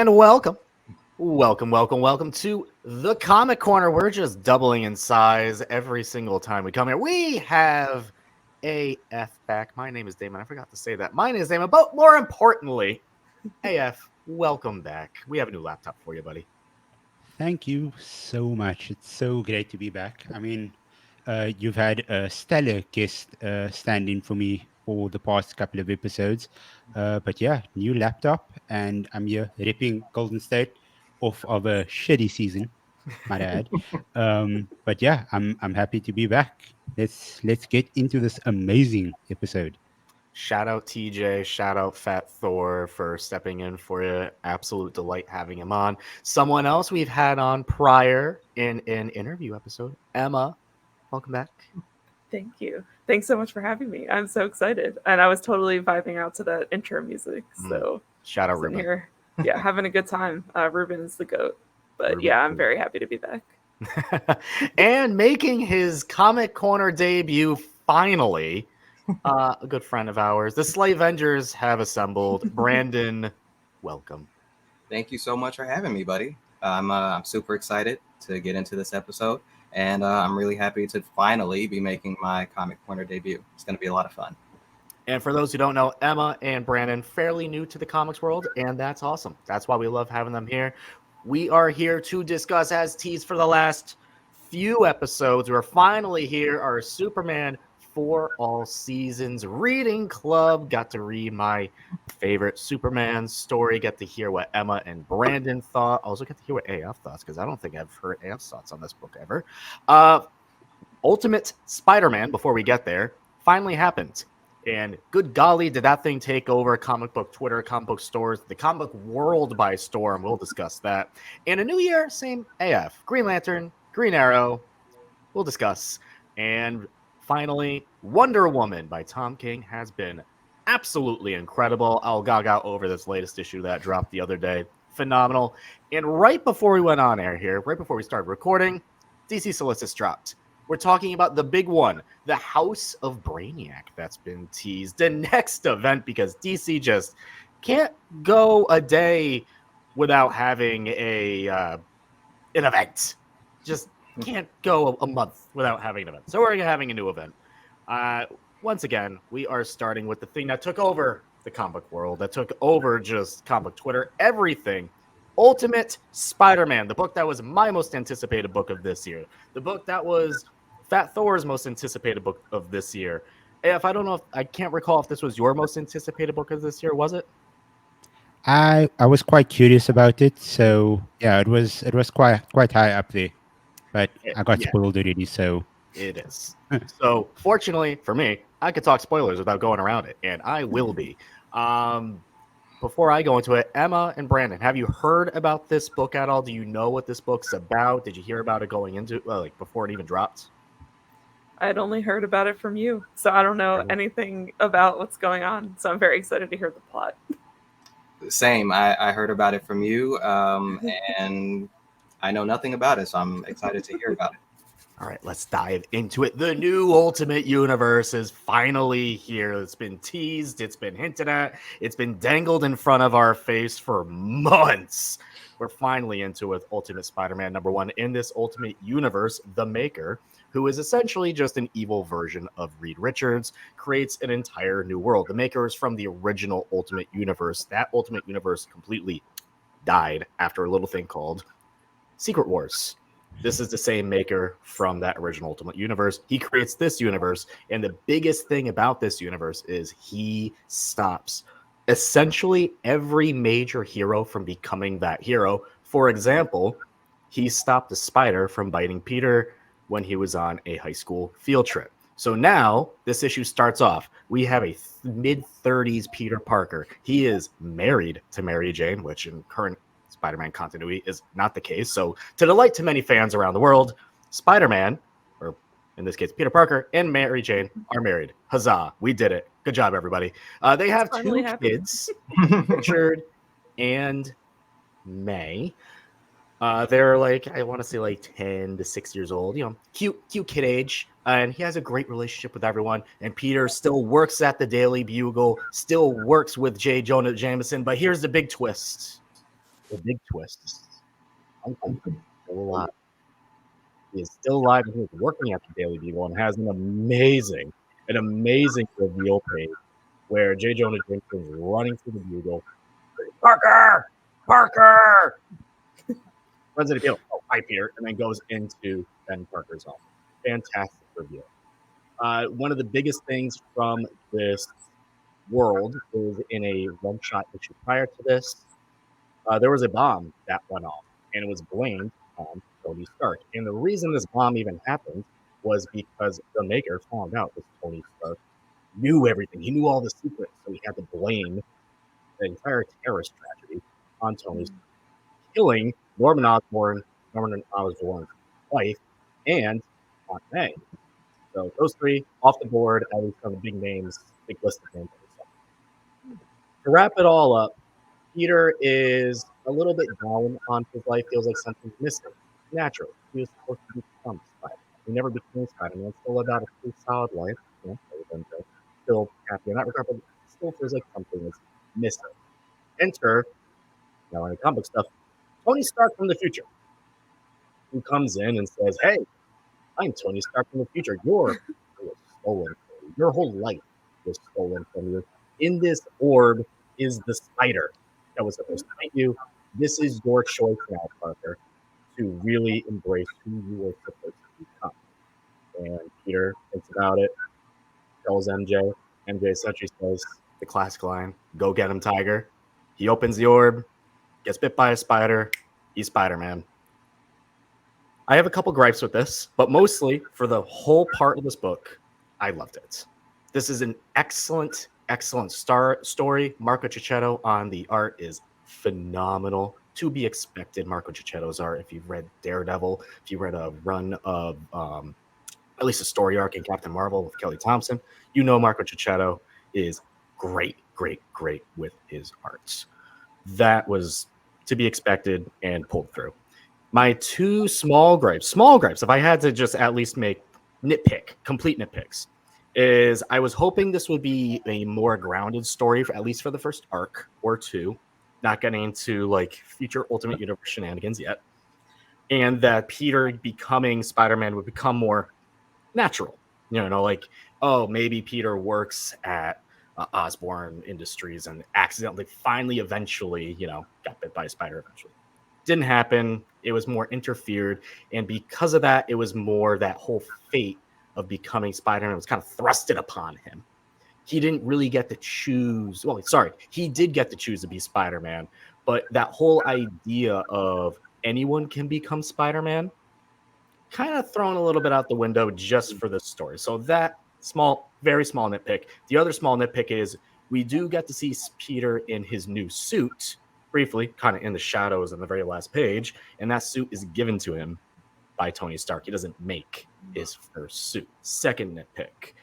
And welcome to the Comic Corner. We're just doubling in size every single time we come here. We have AF back. My name is Damon. I forgot to say that. My name is Damon, but more importantly, AF, welcome back. We have a new laptop for you, buddy. Thank you so much. It's so great to be back. You've had a stellar guest stand in for me for the past couple of episodes. But yeah, new laptop, and I'm here ripping Golden State off of a shitty season, might add. But yeah, I'm happy to be back. Let's get into this amazing episode. Shout out TJ, shout out Fat Thor for stepping in for you. Absolute delight having him on. Someone else we've had on prior in an interview episode, Emma. Welcome back. Thank you. Thanks so much for having me. I'm so excited. And I was totally vibing out to that intro music. So shout out Ruben. Here, yeah, having a good time. Ruben is the GOAT. But Ruben. Yeah, I'm very happy to be back. And making his Comic Corner debut finally, a good friend of ours. The Slave Avengers have assembled. Brandon, welcome. Thank you so much for having me, buddy. I'm super excited to get into this episode, and I'm really happy to finally be making my Comic Corner debut. It's going to be a lot of fun. And for those who don't know, Emma and Brandon, fairly new to the comics world, and that's awesome. That's why we love having them here. We are here to discuss, as teased for the last few episodes, we're finally here, our Superman for All Seasons reading club. Got to read my favorite Superman story, get to hear what Emma and Brandon thought. Also get to hear what AF thoughts, because I don't think I've heard AF's thoughts on this book ever. Ultimate Spider-Man, before we get there, finally happened. And good golly, did that thing take over comic book Twitter, comic book stores, the comic book world by storm. We'll discuss that. And a new year, same AF. Green Lantern, Green Arrow, we'll discuss. And finally, Wonder Woman by Tom King has been absolutely incredible. I'll gaga over this latest issue that dropped the other day. Phenomenal. And right before we went on air here, right before we started recording, DC Solicits dropped. We're talking about the big one, the House of Braniac that's been teased. The next event, because DC just can't go a day without having an event. Just can't go a month without having an event. So we're having a new event. Once again, we are starting with the thing that took over the comic world, that took over just comic Twitter, everything. Ultimate Spider-Man, the book that was my most anticipated book of this year. The book that was Fat Thor's most anticipated book of this year. AF, I can't recall if this was your most anticipated book of this year, was it? I was quite curious about it, so yeah, it was quite high up there. But I got spoiled already, so it is. So fortunately for me, I could talk spoilers without going around it, and I will be. Before I go into it, Emma and Brandon, have you heard about this book at all? Do you know what this book's about? Did you hear about it going into before it even dropped? I'd only heard about it from you, so I don't know anything about what's going on. So I'm very excited to hear the plot. Same. I heard about it from you, and I know nothing about it, so I'm excited to hear about it. All right, let's dive into it. The new Ultimate Universe is finally here. It's been teased. It's been hinted at. It's been dangled in front of our face for months. We're finally into it with Ultimate Spider-Man #1. In this Ultimate Universe, the Maker, who is essentially just an evil version of Reed Richards, creates an entire new world. The Maker is from the original Ultimate Universe. That Ultimate Universe completely died after a little thing called Secret Wars. This is the same Maker from that original Ultimate Universe. He creates this universe, and the biggest thing about this universe is he stops essentially every major hero from becoming that hero. For example, he stopped the spider from biting Peter when he was on a high school field trip. So now this issue starts off. We have a mid-30s Peter Parker. He is married to Mary Jane, which in current Spider-Man continuity is not the case. So to delight to many fans around the world, Spider-Man, or in this case Peter Parker, and Mary Jane are married. Huzzah, we did it. Good job, everybody. They have two kids, Richard and May. They're I want to say 10 to 6 years old, cute kid age. And he has a great relationship with everyone. And Peter still works at the Daily Bugle, still works with J. Jonah Jameson. But here's the big twist. the big twist. Uncle Ben is still alive. He is still alive and he's working at the Daily Beagle and has an amazing reveal page where J. Jonah Jameson is running through the Bugle. Parker! Parker! Runs into Beagle. Oh, hi, Peter. And then goes into Ben Parker's home. Fantastic reveal. One of the biggest things from this world is in a one-shot issue prior to this. There was a bomb that went off, and it was blamed on Tony Stark. And the reason this bomb even happened was because the maker found out that Tony Stark knew everything. He knew all the secrets, so he had to blame the entire terrorist tragedy on Tony Stark, killing Norman Osborn's wife, and Aunt May. So those three off the board, at least some big names, big list of names. To wrap it all up, Peter is a little bit down on his life, feels like something's missing. Naturally, he was supposed to become Spider-Man. He never became Spider-Man, still lived out a pretty solid life, still happy in that regard, but still feels like something is missing. Enter, now in the comic stuff, Tony Stark from the future, who comes in and says, "Hey, I'm Tony Stark from the future. Was stolen from you. Your whole life was stolen from you. In this orb is the spider that was supposed to fight you. This is your choice now, Parker, to really embrace who you were supposed to become." And Peter thinks about it, tells MJ. MJ essentially says the classic line, "Go get him, Tiger." He opens the orb, gets bit by a spider. He's Spider-Man. I have a couple gripes with this, but mostly for the whole part of this book, I loved it. This is an excellent story. Marco Cicchetto on the art is phenomenal. To be expected, Marco Cicchetto's art. If you've read Daredevil, if you read a run of at least a story arc in Captain Marvel with Kelly Thompson, you know Marco Cicchetto is great with his arts. That was to be expected and pulled through. My two small gripes, if I had to just at least make complete nitpicks, is I was hoping this would be a more grounded story, at least for the first arc or two, not getting into like future Ultimate Universe shenanigans yet, and that Peter becoming Spider-Man would become more natural. Like, oh, maybe Peter works at Osborn Industries and accidentally, eventually, got bit by a spider eventually. Didn't happen. It was more interfered, and because of that, it was more that whole fate of becoming Spider-Man was kind of thrusted upon him. He didn't really get to choose. Well, sorry, he did get to choose to be Spider-Man, but that whole idea of anyone can become Spider-Man kind of thrown a little bit out the window just for this story. So that very small nitpick. The other small nitpick is we do get to see Peter in his new suit briefly, kind of in the shadows on the very last page, and that suit is given to him by Tony Stark. He doesn't make his first suit. Second nitpick.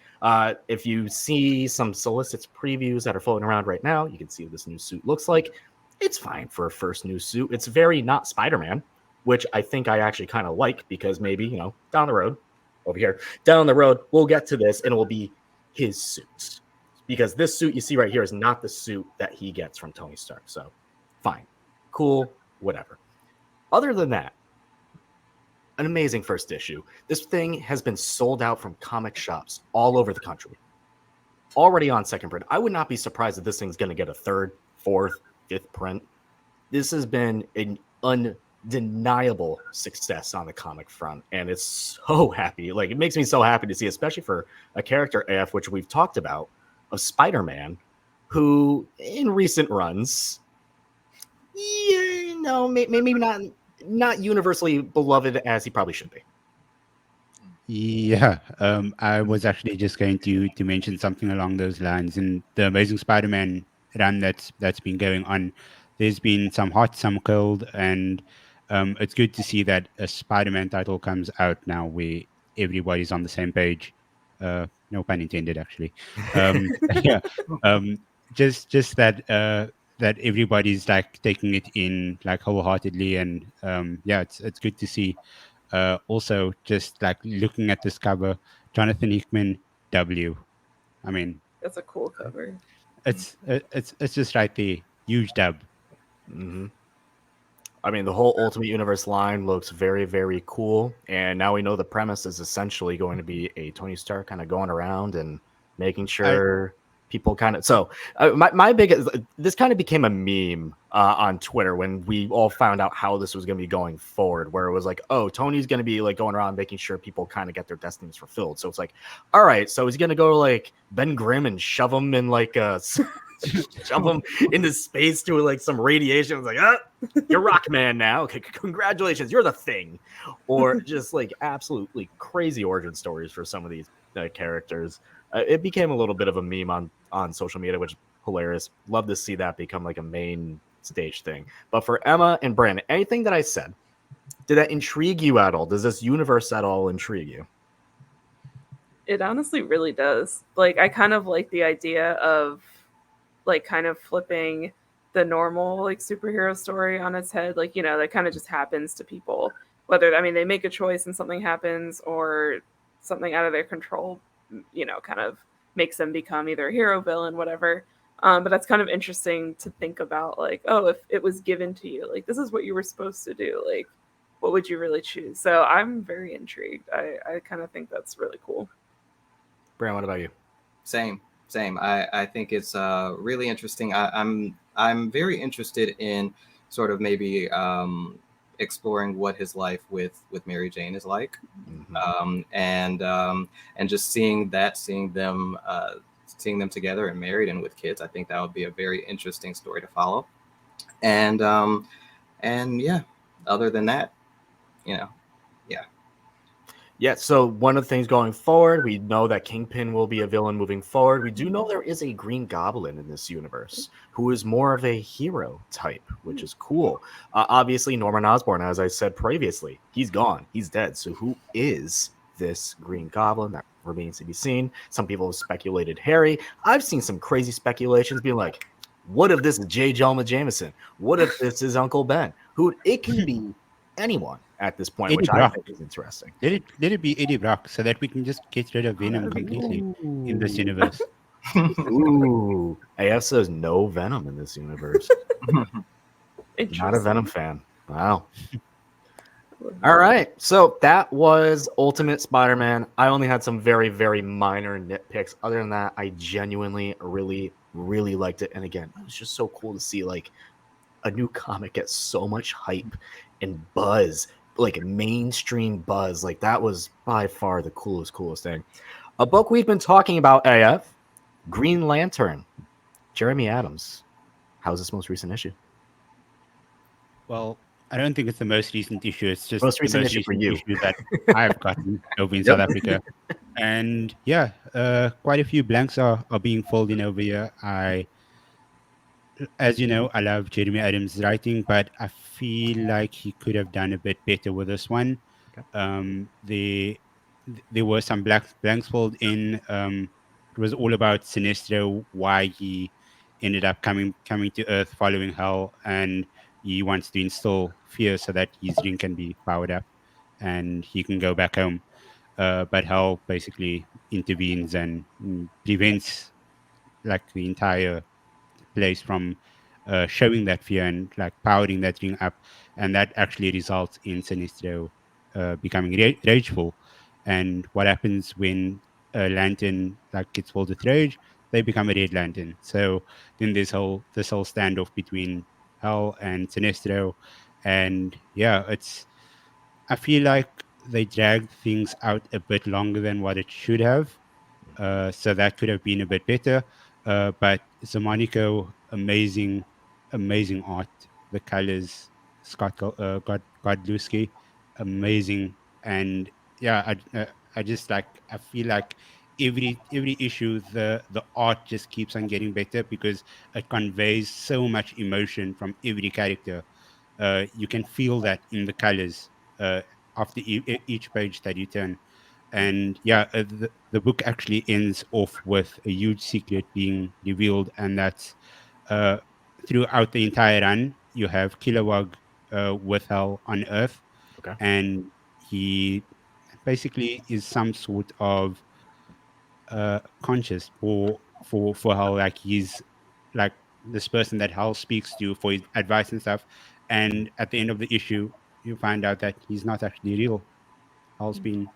If you see some solicits previews that are floating around right now, you can see what this new suit looks like. It's fine for a first new suit. It's very not Spider-Man, which I think I actually kind of like, because maybe, down the road, we'll get to this and it will be his suit. Because this suit you see right here is not the suit that he gets from Tony Stark. So fine, cool, whatever. Other than that, an amazing first issue. This thing has been sold out from comic shops all over the country. Already on second print. I would not be surprised if this thing's going to get a third, fourth, fifth print. This has been an undeniable success on the comic front, and it's so happy. Like, it makes me so happy to see, especially for a character AF, which we've talked about, of Spider-Man, who in recent runs, maybe not universally beloved as he probably should be. Yeah, I was actually just going to mention something along those lines. In the Amazing Spider-Man run that's been going on, there's been some hot, some cold, and it's good to see that a Spider-Man title comes out now where everybody's on the same page. No pun intended, actually. Yeah, just that everybody's like taking it in like wholeheartedly, and yeah, it's good to see. Also, just like looking at this cover, Jonathan Hickman W. I mean, That's a cool cover. it's just right there, huge dub. Mm-hmm. I mean, the whole Ultimate Universe line looks very, very cool. And now we know the premise is essentially going to be a Tony Stark kind of going around and making I sure people kind of. So, my biggest. This kind of became a meme on Twitter when we all found out how this was going to be going forward, where it was like, oh, Tony's going to be like going around making sure people kind of get their destinies fulfilled. So it's like, all right, so he's going to go like Ben Grimm and shove him in like a. Shove him into space to like some radiation. It's like, you're Rockman now. Okay, congratulations, you're the Thing. Or just like absolutely crazy origin stories for some of these characters. It became a little bit of a meme on social media, which is hilarious. Love to see that become like a main stage thing. But for Emma and Brandon, anything that I said, did that intrigue you at all? Does this universe at all intrigue you? It honestly really does. Like, I kind of like the idea of like kind of flipping the normal like superhero story on its head. Like, that kind of just happens to people. Whether, I mean, they make a choice and something happens, or something out of their control, kind of makes them become either a hero, villain, whatever. But that's kind of interesting to think about. Like, oh, if it was given to you, like this is what you were supposed to do. Like, what would you really choose? So I'm very intrigued. I kind of think that's really cool. Brandon, what about you? Same. I think it's really interesting. I'm very interested in sort of maybe exploring what his life with Mary Jane is like, and just seeing them together and married and with kids. I think that would be a very interesting story to follow. And yeah, other than that, yeah. Yeah, so one of the things going forward, we know that Kingpin will be a villain moving forward. We do know there is a Green Goblin in this universe who is more of a hero type, which is cool. Obviously, Norman Osborn, as I said previously, he's gone. He's dead. So who is this Green Goblin? That remains to be seen. Some people have speculated Harry. I've seen some crazy speculations being like, what if this is J. Jonah Jameson? What if this is Uncle Ben? It can be anyone at this point, Eddie which Brock. I think is interesting. Let it be Eddie Brock so that we can just get rid of Venom completely in this universe. Ooh, AF says no Venom in this universe. Not a Venom fan. Wow. All right, so that was Ultimate Spider-Man. I only had some very, very minor nitpicks. Other than that, I genuinely, really, really liked it. And again, it was just so cool to see like a new comic get so much hype and buzz, like mainstream buzz. Like that was by far the coolest thing. A book we've been talking about, AF, Green Lantern, Jeremy Adams. How's this most recent issue? Well, I don't think it's the most recent issue. It's just Most recent the most issue for recent you. issue that I've gotten over in South Africa. And yeah, quite a few blanks are being filled in over here. As you know, I love Jeremy Adams' writing, but I feel like he could have done a bit better with this one. Okay. There were some blanks filled in. It was all about Sinestro, why he ended up coming to Earth following Hell, and he wants to instill fear so that his ring can be powered up and he can go back home. But Hell basically intervenes and prevents like the entire place from showing that fear and like powering that ring up, and that actually results in Sinestro becoming rageful. And what happens when a lantern like gets filled with rage? They become a red lantern. So then this whole standoff between Hell and Sinestro, and yeah, I feel like they dragged things out a bit longer than what it should have. So that could have been a bit better. But Zamanico, amazing art. The colors, Godlewski, amazing. And yeah, I just like, I feel like every issue, the art just keeps on getting better because it conveys so much emotion from every character. You can feel that in the colors after each page that you turn. And yeah, the book actually ends off with a huge secret being revealed, and that's uh, throughout the entire run, you have Kilowog with Hell on Earth, Okay. and he basically is some sort of conscious for Hell, like he's like this person that Hal speaks to for his advice and stuff. and at the end of the issue, you find out that he's not actually real. Hal's been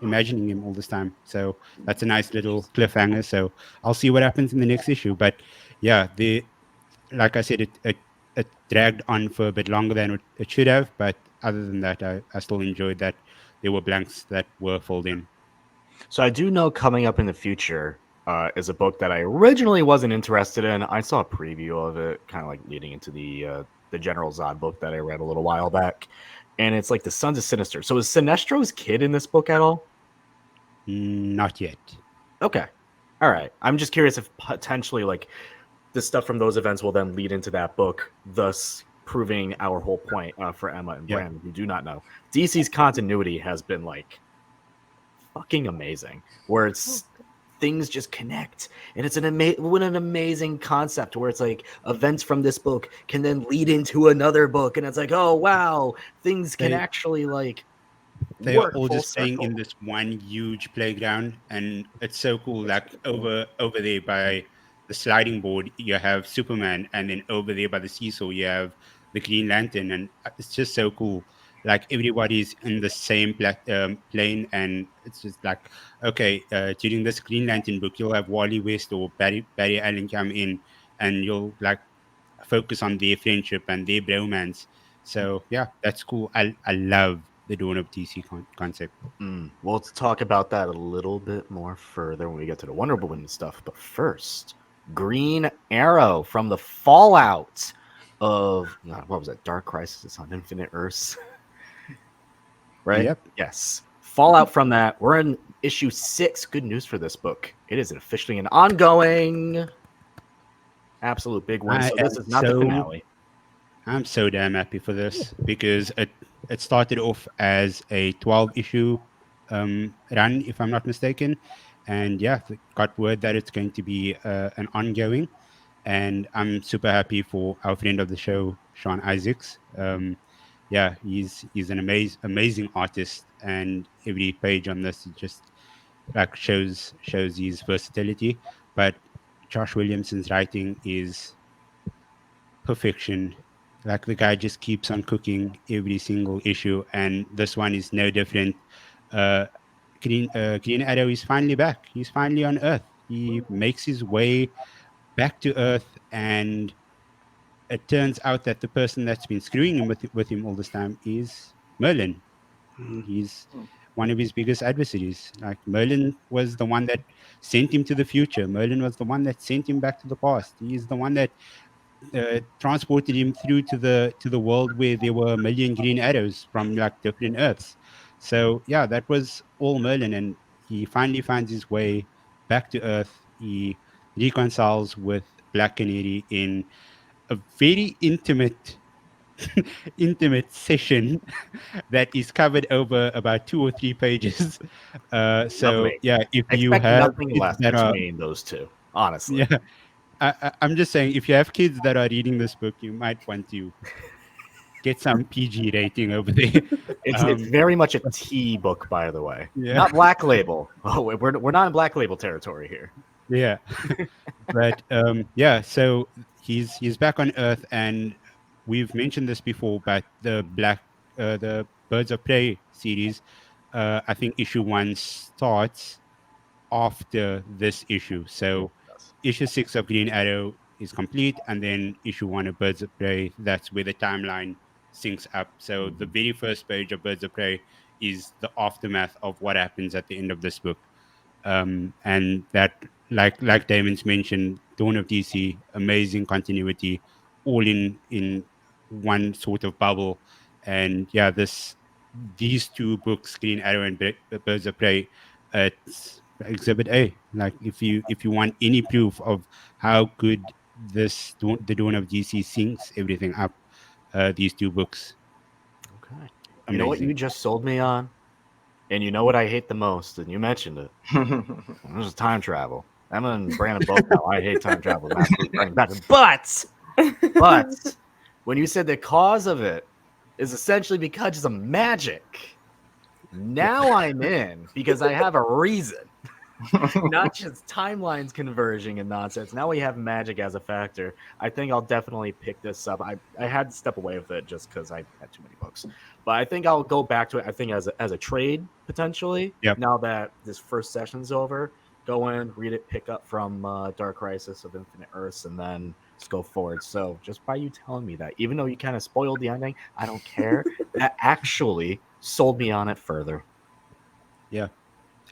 imagining him all this time. So that's a nice little cliffhanger. So I'll see what happens in the next issue. But yeah, the like I said, it dragged on for a bit longer than it should have. But other than that, I still enjoyed that there were blanks that were filled in. So I do know coming up in the future is a book that I originally wasn't interested in. I saw a preview of it, kind of like leading into the General Zod book that I read a little while back, and it's like the Sons of Sinister. So is Sinestro's kid in this book at all? Not yet. Okay, all right. I'm just curious if potentially like the stuff from those events will then lead into that book, thus proving our whole point for Emma and Yeah. Brandon, who do not know. DC's continuity has been like fucking amazing, where it's things just connect, and it's an amazing concept where it's like events from this book can then lead into another book, and it's like, oh wow, things can They- actually like They are work all full just playing in circle. this one huge playground, and it's so cool. Like over there by the sliding board, you have Superman, and then over there by the seesaw, you have the Green Lantern, and it's just so cool. Like everybody's in the same plane, and it's just like, okay, during this Green Lantern book, you'll have Wally West or Barry Allen come in, and you'll like focus on their friendship and their bromance. So yeah, that's cool. I love the Dawn of DC concept. We'll talk about that a little bit more further when we get to the Wonder Woman stuff, but first, Green Arrow from the fallout of what was that, Dark Crisis on Infinite Earths. Right? Yep. Yes. Fallout from that. We're in issue 6. Good news for this book. It is officially an ongoing absolute big one. I So this am is not the so- finale. I'm so damn happy for this because it started off as a 12 issue run, if I'm not mistaken, and yeah, got word that it's going to be an ongoing, and I'm super happy for our friend of the show, Sean Isaacs. Yeah, he's an amazing artist, and every page on this just like shows his versatility. But Josh Williamson's writing is perfection. Like the guy just keeps on cooking every single issue, and this one is no different. Uh, Green Arrow is finally back. He's finally on Earth. He makes his way back to Earth, and it turns out that the person that's been screwing him with him all this time is Merlin. He's one of his biggest adversaries. Like Merlin was the one that sent him to the future. Merlin was the one that sent him back to the past. He's the one that transported him through to the world where there were a million green arrows from like different Earths. So yeah, that was all Merlin, and he finally finds his way back to Earth. He reconciles with Black Canary in a very intimate session that is covered over about 2 or 3 pages. So Lovely. yeah, if you Expect have nothing kids less that are between those two, honestly. yeah, I'm just saying, if you have kids that are reading this book, you might want to get some PG rating over there. It's very much a T book, by the way. Yeah. Not Black Label. Oh, we're not in Black Label territory here. Yeah, but yeah. So he's back on Earth, and we've mentioned this before, but the Birds of Prey series, I think issue 1 starts after this issue. So issue 6 of Green Arrow is complete, and then issue 1 of Birds of Prey, that's where the timeline syncs up. So the very first page of Birds of Prey is the aftermath of what happens at the end of this book. And that, like Damon's mentioned, Dawn of DC, amazing continuity, all in one sort of bubble. And yeah, these 2 books, Green Arrow and Birds of Prey, it's Exhibit A. Like if you want any proof of how good the Dawn of DC syncs everything up, these 2 books. Okay. Amazing. You know what you just sold me on? And you know what I hate the most? And you mentioned it. This is time travel. Emma and Brandon both know I hate time travel. But when you said the cause of it is essentially because of magic, now I'm in because I have a reason. not just timelines converging and nonsense. Now we have magic as a factor. I think I'll definitely pick this up. I had to step away with it just because I had too many books, but I think I'll go back to it. I think as a trade potentially. Yep. Now that this first session's over, go in, read it, pick up from Dark Crisis of Infinite Earths, and then just go forward. So just by you telling me that, even though you kind of spoiled the ending, I don't care. That actually sold me on it further. Yeah,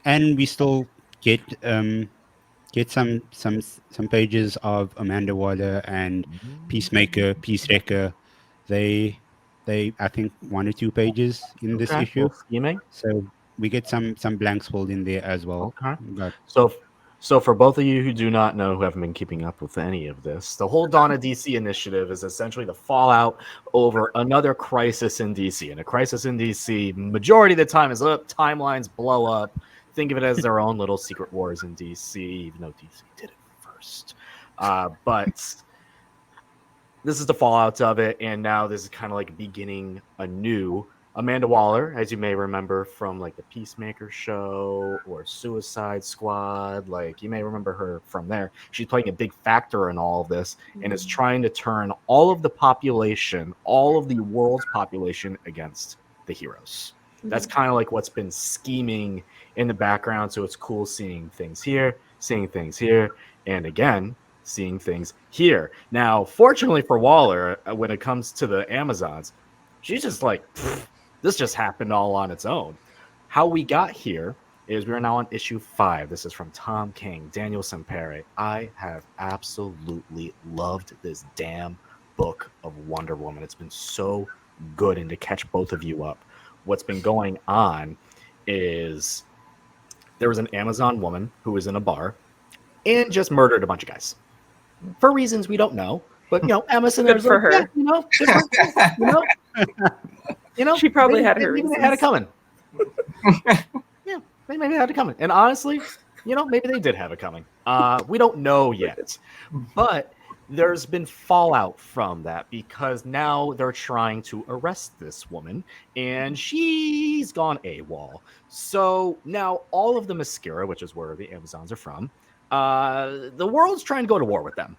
and we still get some pages of Amanda Waller and Peacemaker, Peace Wrecker. They I think 1 or 2 pages in this Okay, issue. well, scheming. So we get some blanks filled in there as well. Okay. But So for both of you who do not know, who haven't been keeping up with any of this, the whole Dawn of DC initiative is essentially the fallout over another crisis in DC. And a crisis in DC, majority of the time, is up, timelines blow up. Think of it as their own little secret wars in DC, even though DC did it first. But this is the fallout of it, and now this is kind of like beginning anew. Amanda Waller, as you may remember from like the Peacemaker show or Suicide Squad, like you may remember her from there. She's playing a big factor in all of this and is trying to turn all of the population, all of the world's population against the heroes. That's kind of like what's been scheming in the background. So it's cool seeing things here, and again, seeing things here. Now, fortunately for Waller, when it comes to the Amazons, she's just like, this just happened all on its own. How we got here is we are now on issue 5. This is from Tom King, Daniel Sampere. I have absolutely loved this damn book of Wonder Woman. It's been so good, and to catch both of you up, what's been going on is there was an Amazon woman who was in a bar and just murdered a bunch of guys for reasons we don't know. But Emerson, Good for her. Yeah, She probably had her maybe they had it reasons. coming. Yeah, maybe they had it coming. And honestly, maybe they did have it coming. We don't know yet, but there's been fallout from that because now they're trying to arrest this woman, and she's gone AWOL. So now all of the Mascara, which is where the Amazons are from, the world's trying to go to war with them,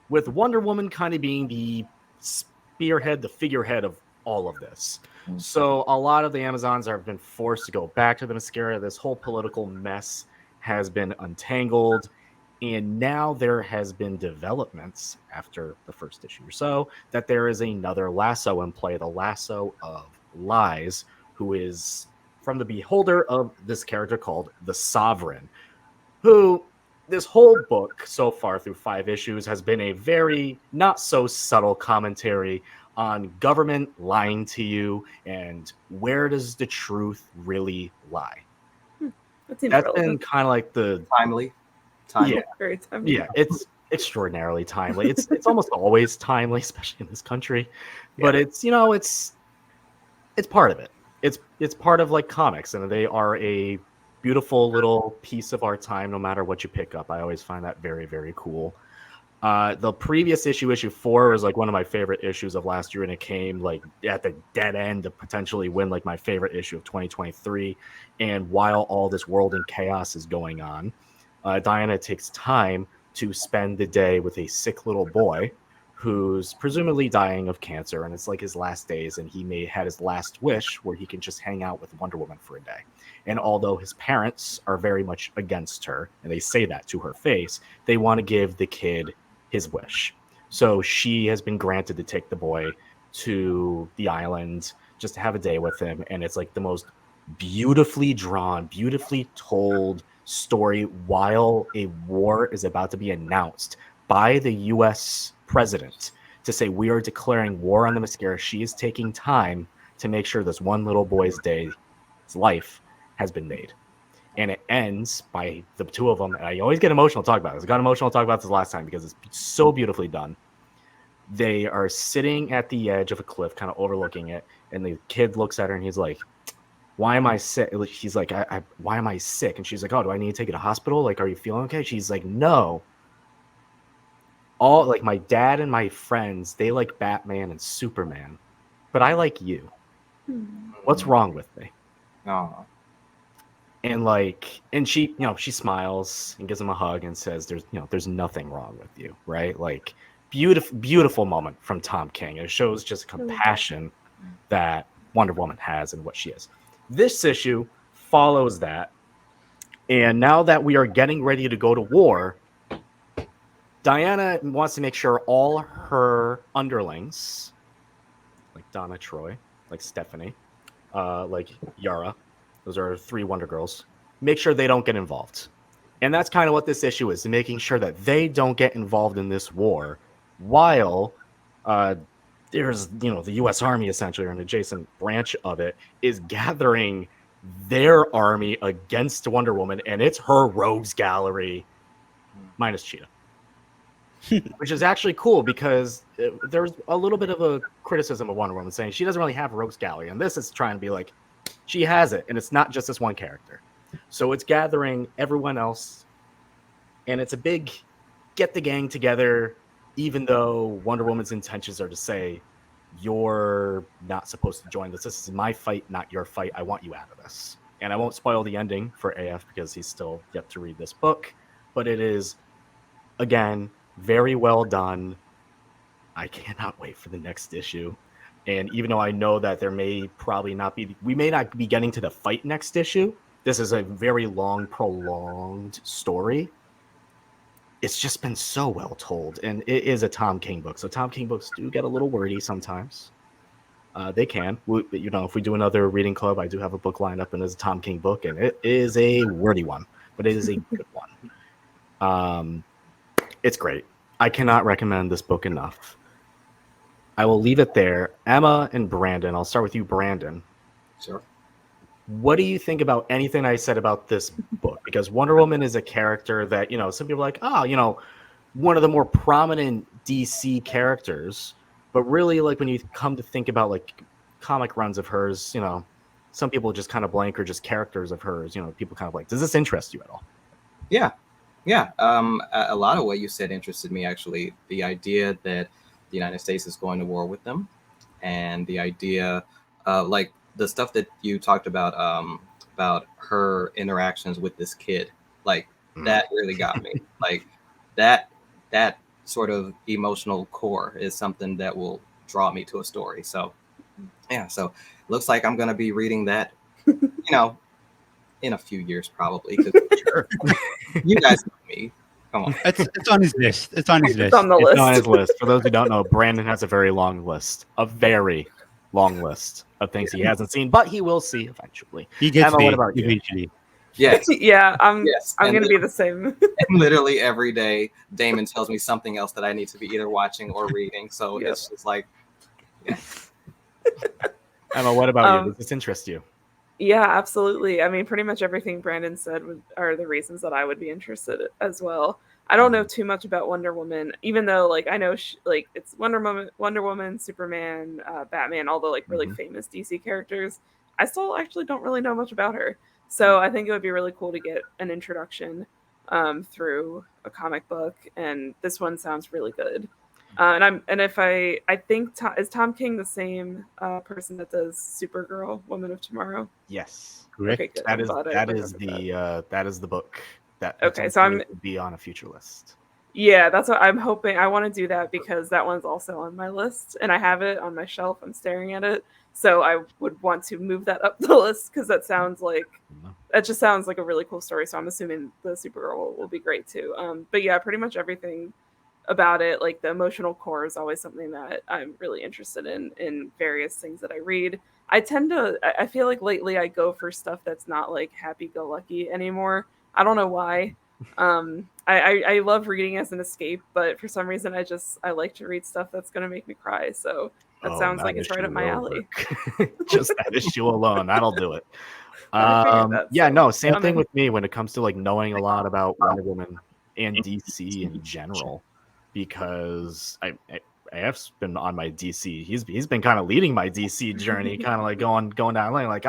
with Wonder Woman kind of being the spearhead, the figurehead of all of this. So a lot of the Amazons have been forced to go back to the Mascara. This whole political mess has been untangled, and now there has been developments after the first issue or so that there is another lasso in play, the lasso of Lies, who is from the beholder of this character called the Sovereign, who this whole book so far through 5 issues has been a very not so subtle commentary on government lying to you and where does the truth really lie. That seems That's relevant. been kind of like the Timely. yeah, Very timely. yeah, it's extraordinarily timely. It's almost always timely, especially in this country. But it's part of it. It's part of like comics, and they are a beautiful little piece of our time no matter what you pick up. I always find that very, very cool. The previous issue 4, was like one of my favorite issues of last year, and it came like at the dead end to potentially win like my favorite issue of 2023. And while all this world in chaos is going on, Diana takes time to spend the day with a sick little boy who's presumably dying of cancer, and it's like his last days, and he had his last wish where he can just hang out with Wonder Woman for a day. And although his parents are very much against her, and they say that to her face, they want to give the kid his wish. So she has been granted to take the boy to the island just to have a day with him, and it's like the most beautifully drawn, beautifully told story while a war is about to be announced by the U.S. president to say we are declaring war on the Mascara. She is taking time to make sure this one little boy's day, his life, has been made. And it ends by the two of them. And I always get emotional talking about this. I got emotional talking about this last time because it's so beautifully done. They are sitting at the edge of a cliff, kind of overlooking it. And the kid looks at her and he's like, why am I sick? He's like, why am I sick? And she's like, oh, do I need to take you to hospital? Like, are you feeling okay? She's like, no. All like my dad and my friends, they like Batman and Superman, but I like you. What's wrong with me? Oh. And like, and she, you know, she smiles and gives him a hug and says, there's nothing wrong with you, right? Like, beautiful moment from Tom King. It shows just compassion that Wonder Woman has and what she is. This issue follows that. And now that we are getting ready to go to war, Diana wants to make sure all her underlings, like Donna Troy, like Stephanie, like Yara, those are 3 Wonder Girls, make sure they don't get involved. And that's kind of what this issue is, making sure that they don't get involved in this war while there's, the U.S. Army, essentially, or an adjacent branch of it, is gathering their army against Wonder Woman, and it's her rogues gallery minus Cheetah. Which is actually cool because there's a little bit of a criticism of Wonder Woman saying she doesn't really have a rogues gallery, and this is trying to be like, she has it, and it's not just this one character. So it's gathering everyone else, and it's a big get the gang together, even though Wonder Woman's intentions are to say, you're not supposed to join this. This is my fight, not your fight. I want you out of this. And I won't spoil the ending for AF because he's still yet to read this book, but it is, again, very well done. I cannot wait for the next issue. And even though I know that we may not be getting to the fight next issue, this is a very long, prolonged story. It's just been so well told. And it is a Tom King book. So Tom King books do get a little wordy sometimes. They can. If we do another reading club, I do have a book lined up, and it's a Tom King book, and it is a wordy one, but it is a good one. It's great. I cannot recommend this book enough. I will leave it there. Emma and Brandon, I'll start with you, Brandon. Sure. What do you think about anything I said about this book? Because Wonder Woman is a character that, some people are like, one of the more prominent DC characters. But really, like, when you come to think about, like, comic runs of hers, some people just kind of blank, or just characters of hers, people kind of like, does this interest you at all? Yeah. A lot of what you said interested me, actually. The idea that the United States is going to war with them, and the idea, like the stuff that you talked about her interactions with this kid, like that really got me. Like that sort of emotional core is something that will draw me to a story. So yeah, so looks like I'm going to be reading that, in a few years probably. Sure. You guys know me. Come on. It's on his list. It's on his list. It's on the list. It's on his list. For those who don't know, Brandon has a very long list. A very long list of things he hasn't seen, but he will see eventually. He gets Emma, what about you? eventually. Yes. Yeah, I'm And going to be the same. And literally every day, Damon tells me something else that I need to be either watching or reading. So Yep. it's just like, yeah. Emma, what about you? Does this interest you? Yeah, absolutely. I mean, pretty much everything Brandon said are the reasons that I would be interested as well. I don't know too much about Wonder Woman, even though, like, I know it's Wonder Woman, Superman, Batman, all the like really famous DC characters. I still actually don't really know much about her, so I think it would be really cool to get an introduction through a comic book, and this one sounds really good. I think is Tom King the same person that does Supergirl, Woman of Tomorrow? Yes. Correct. Okay, good. That is the book that Okay, so I'm be on a future list. Yeah, that's what I'm hoping. I want to do that because that one's also on my list, and I have it on my shelf. I'm staring at it, so I would want to move that up the list because that just sounds like a really cool story. So I'm assuming the Supergirl will be great too. But yeah, pretty much everything about it, like the emotional core, is always something that I'm really interested in various things that I read. I feel like lately I go for stuff that's not like happy-go-lucky anymore. I don't know why. I love reading as an escape, but for some reason I like to read stuff that's gonna make me cry. So that sounds like it's right up my alley. Just that issue alone, that'll do it. That, same thing with me when it comes to like knowing a lot about Wonder Woman and DC in general, because AF's been on my DC. He's been kind of leading my DC journey, kind of like going down lane, like,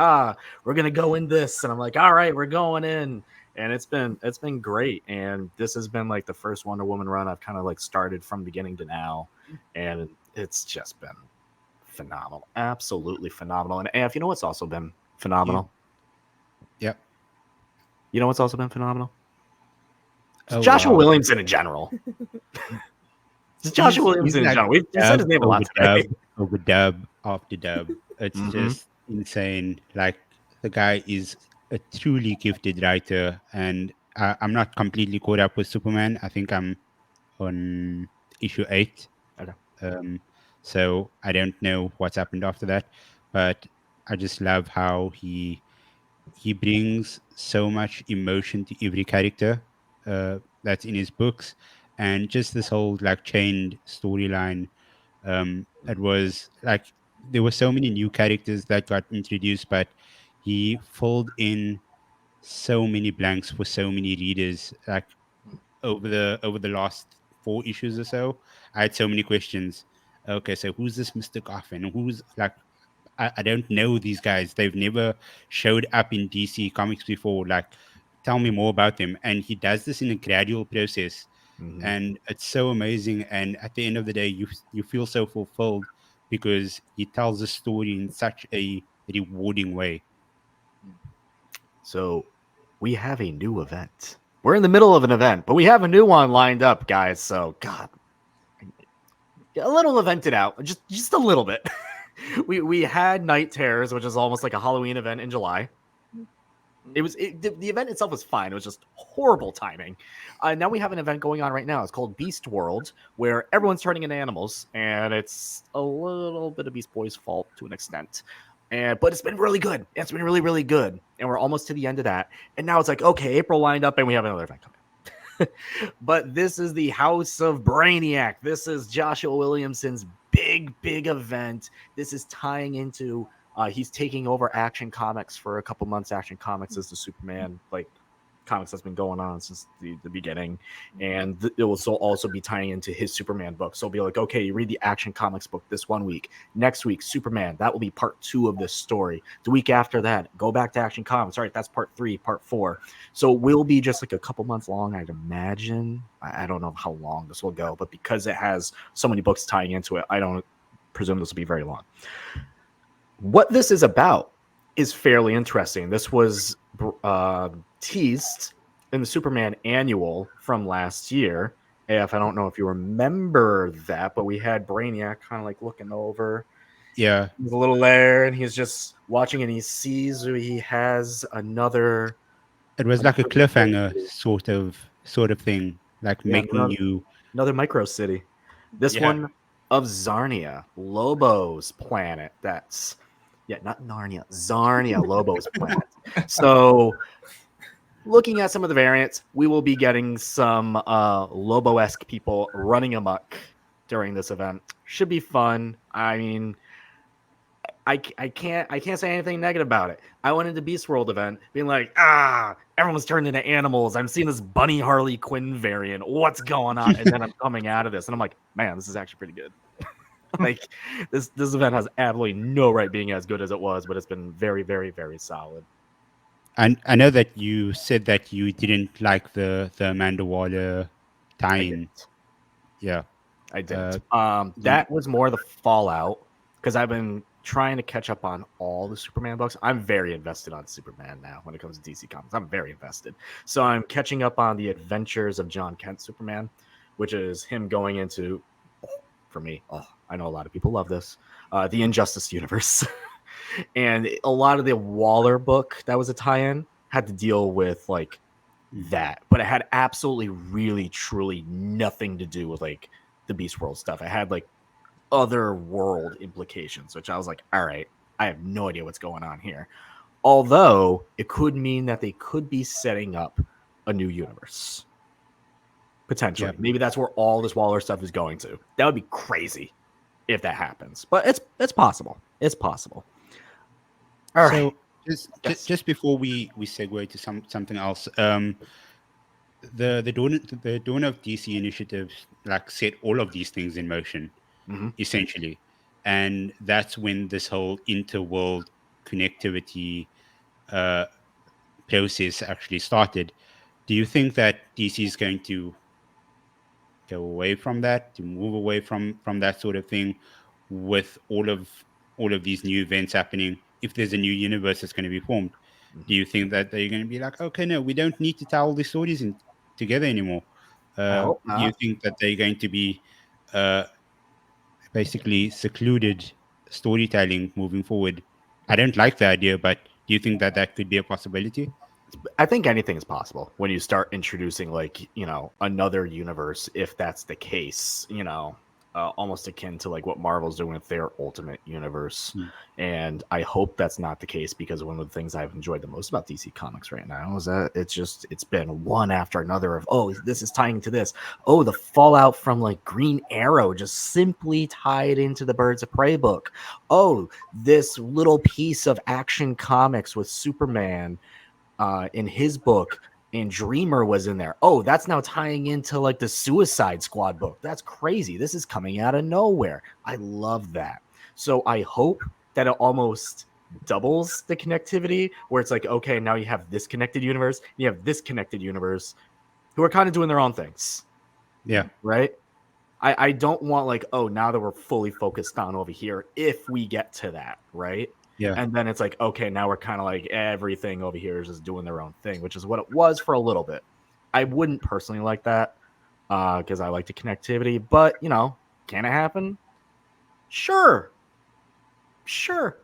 we're gonna go in this, and I'm like, all right, we're going in. And it's been great. And this has been like the first Wonder Woman run I've kind of like started from beginning to now. And it's just been phenomenal. Absolutely phenomenal. And AF, you know what's also been phenomenal? Yep. You know what's also been phenomenal? Just Oh Joshua wow. Williamson in general. Just Joshua Williamson in Like general. We've said his dub name a over lot today. dub over dub after dub. It's Hmm. just insane. Like the guy is a truly gifted writer, and I'm not completely caught up with Superman. I think I'm on issue 8. Okay. Um, so I don't know what's happened after that, but I just love how he brings so much emotion to every character that's in his books, and just this whole like chained storyline. It was like there were so many new characters that got introduced, but he filled in so many blanks for so many readers. Like over the last 4 issues or so, I had so many questions. Okay, so who's this Mr. Coffin? Who's like I don't know these guys. They've never showed up in DC Comics before. Like, tell me more about them. And he does this in a gradual process, Hmm. and it's so amazing. And at the end of the day, you feel so fulfilled because he tells the story in such a rewarding way. So we have a new event. We're in the middle of an event, but we have a new one lined up, guys. So God, a little evented out, just a little bit. We had Night Terrors, which is almost like a Halloween event in July. The event itself was fine. It was just horrible timing. Now we have an event going on right now. It's called Beast World, where everyone's turning into animals, and it's a little bit of Beast Boy's fault to an extent. But it's been really good. It's been really, really good. And we're almost to the end of that. And now it's like, okay, April lined up, and we have another event coming. But this is the House of Braniac. This is Joshua Williamson's big, big event. This is tying into he's taking over Action Comics for a couple months. Action Comics is the Superman comics that's been going on since the beginning, and it will also be tying into his Superman book. So it'll be like, okay, you read the Action Comics book this one week. Next week, Superman. That will be part 2 of this story. The week after that, go back to Action Comics. All right, that's part 3, part 4. So it will be just like a couple months long, I'd imagine. I don't know how long this will go, but because it has so many books tying into it, I don't presume this will be very long. What this is about is fairly interesting. This was teased in the Superman annual from last year. AF, I don't know if you remember that, but we had Braniac kind of like looking over. Yeah, He's a little there, and he's just watching, and he sees he has another. it was like a cliffhanger sort of thing, like Yeah, making you. another micro city. This Yeah, one of Zarnia, Lobo's planet. That's not Narnia, Zarnia, Lobo's planet. So, looking at some of the variants, we will be getting some Lobo-esque people running amok during this event. Should be fun. I mean, I can't say anything negative about it. I went into Beast World event being like, everyone's turned into animals. I'm seeing this Bunny Harley Quinn variant. What's going on? And then I'm coming out of this, and I'm like, man, this is actually pretty good. Like this event has absolutely no right being as good as it was, but it's been very, very, very solid. and I know that you said that you didn't like the Amanda Waller I tie-in. didn't. Yeah, I didn't. you- That was more the fallout because I've been trying to catch up on all the Superman books. I'm very invested on Superman now when it comes to DC Comics. I'm very invested. So I'm catching up on the adventures of John Kent Superman, which is him going into, for me, I know a lot of people love this, the Injustice universe. And a lot of the Waller book that was a tie-in had to deal with like that, but it had absolutely, really, truly nothing to do with like the Beast World stuff. It had like other world implications, which I was like, all right, I have no idea what's going on here. Although it could mean that they could be setting up a new universe. Potentially. yeah. Maybe that's where all this Waller stuff is going to. That would be crazy if that happens. But it's possible. It's possible. All right. So Yes. just before we segue to something else, the Dawn of DC initiatives like set all of these things in motion, Mhm. essentially, and that's when this whole interworld connectivity uh, process actually started. Do you think that DC is going to go away from that, to move away from that sort of thing, with all of these new events happening? If there's a new universe that's going to be formed, Do you think that they're going to be like, okay, no, we don't need to tell the stories together anymore? hope Do you not. think that they're going to be uh, basically secluded storytelling moving forward? I don't like the idea, but do you think that that could be a possibility? I think anything is possible when you start introducing, like, another universe. If that's the case, almost akin to like what Marvel's doing with their Ultimate Universe. Hmm. And I hope that's not the case, because one of the things I've enjoyed the most about DC Comics right now is that it's been one after another of, oh, this is tying to this. Oh, the fallout from like Green Arrow just simply tied into the Birds of Prey book. Oh, this little piece of Action Comics with Superman in his book, and Dreamer was in there. Oh, that's now tying into like the Suicide Squad book. That's crazy. This is coming out of nowhere. I love that. So I hope that it almost doubles the connectivity, where it's like, okay, now you have this connected universe, you have this connected universe, who are kind of doing their own things. Yeah. Right? I don't want like, oh, now that we're fully focused on over here, if we get to that, right? Yeah. And then it's like, okay, now we're kind of like, everything over here is just doing their own thing, which is what it was for a little bit. I wouldn't personally like that, because I like the connectivity, but can it happen? Sure. Sure.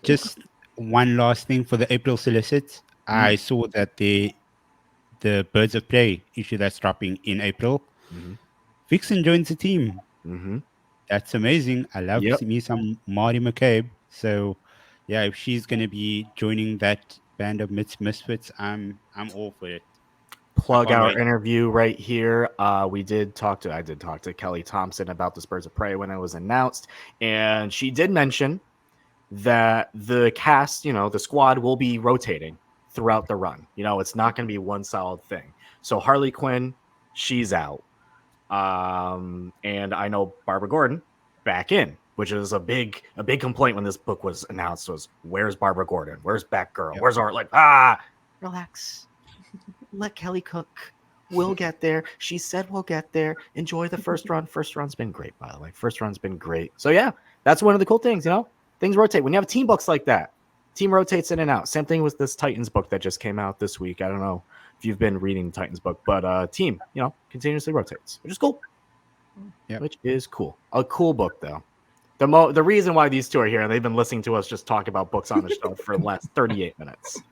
Just one last thing for the April solicit. I saw that the Birds of Prey issue that's dropping in April, Vixen joins the team. That's amazing. I love me some Marty McCabe. So yeah, if she's gonna be joining that band of misfits, I'm all for it. Plug can't our wait. interview right here. I did talk to Kelly Thompson about the Birds of Prey when it was announced, and she did mention that the cast, the squad will be rotating throughout the run. It's not going to be one solid thing. So Harley Quinn, she's out. And I know Barbara Gordon back in, which is a big complaint when this book was announced, was, where's Barbara Gordon? Where's Batgirl? Yep. Where's relax. Let Kelly cook. We'll get there. She said we'll get there. Enjoy the first run. First run's been great, by the way. First run's been great. So yeah, that's one of the cool things, Things rotate. When you have team books like that, team rotates in and out. Same thing with this Titans book that just came out this week. I don't know if you've been reading Titans book, but team, continuously rotates, which is cool. Yep. Which is cool. A cool book, though. The reason why these two are here, and they've been listening to us just talk about books on the show for the last 38 minutes.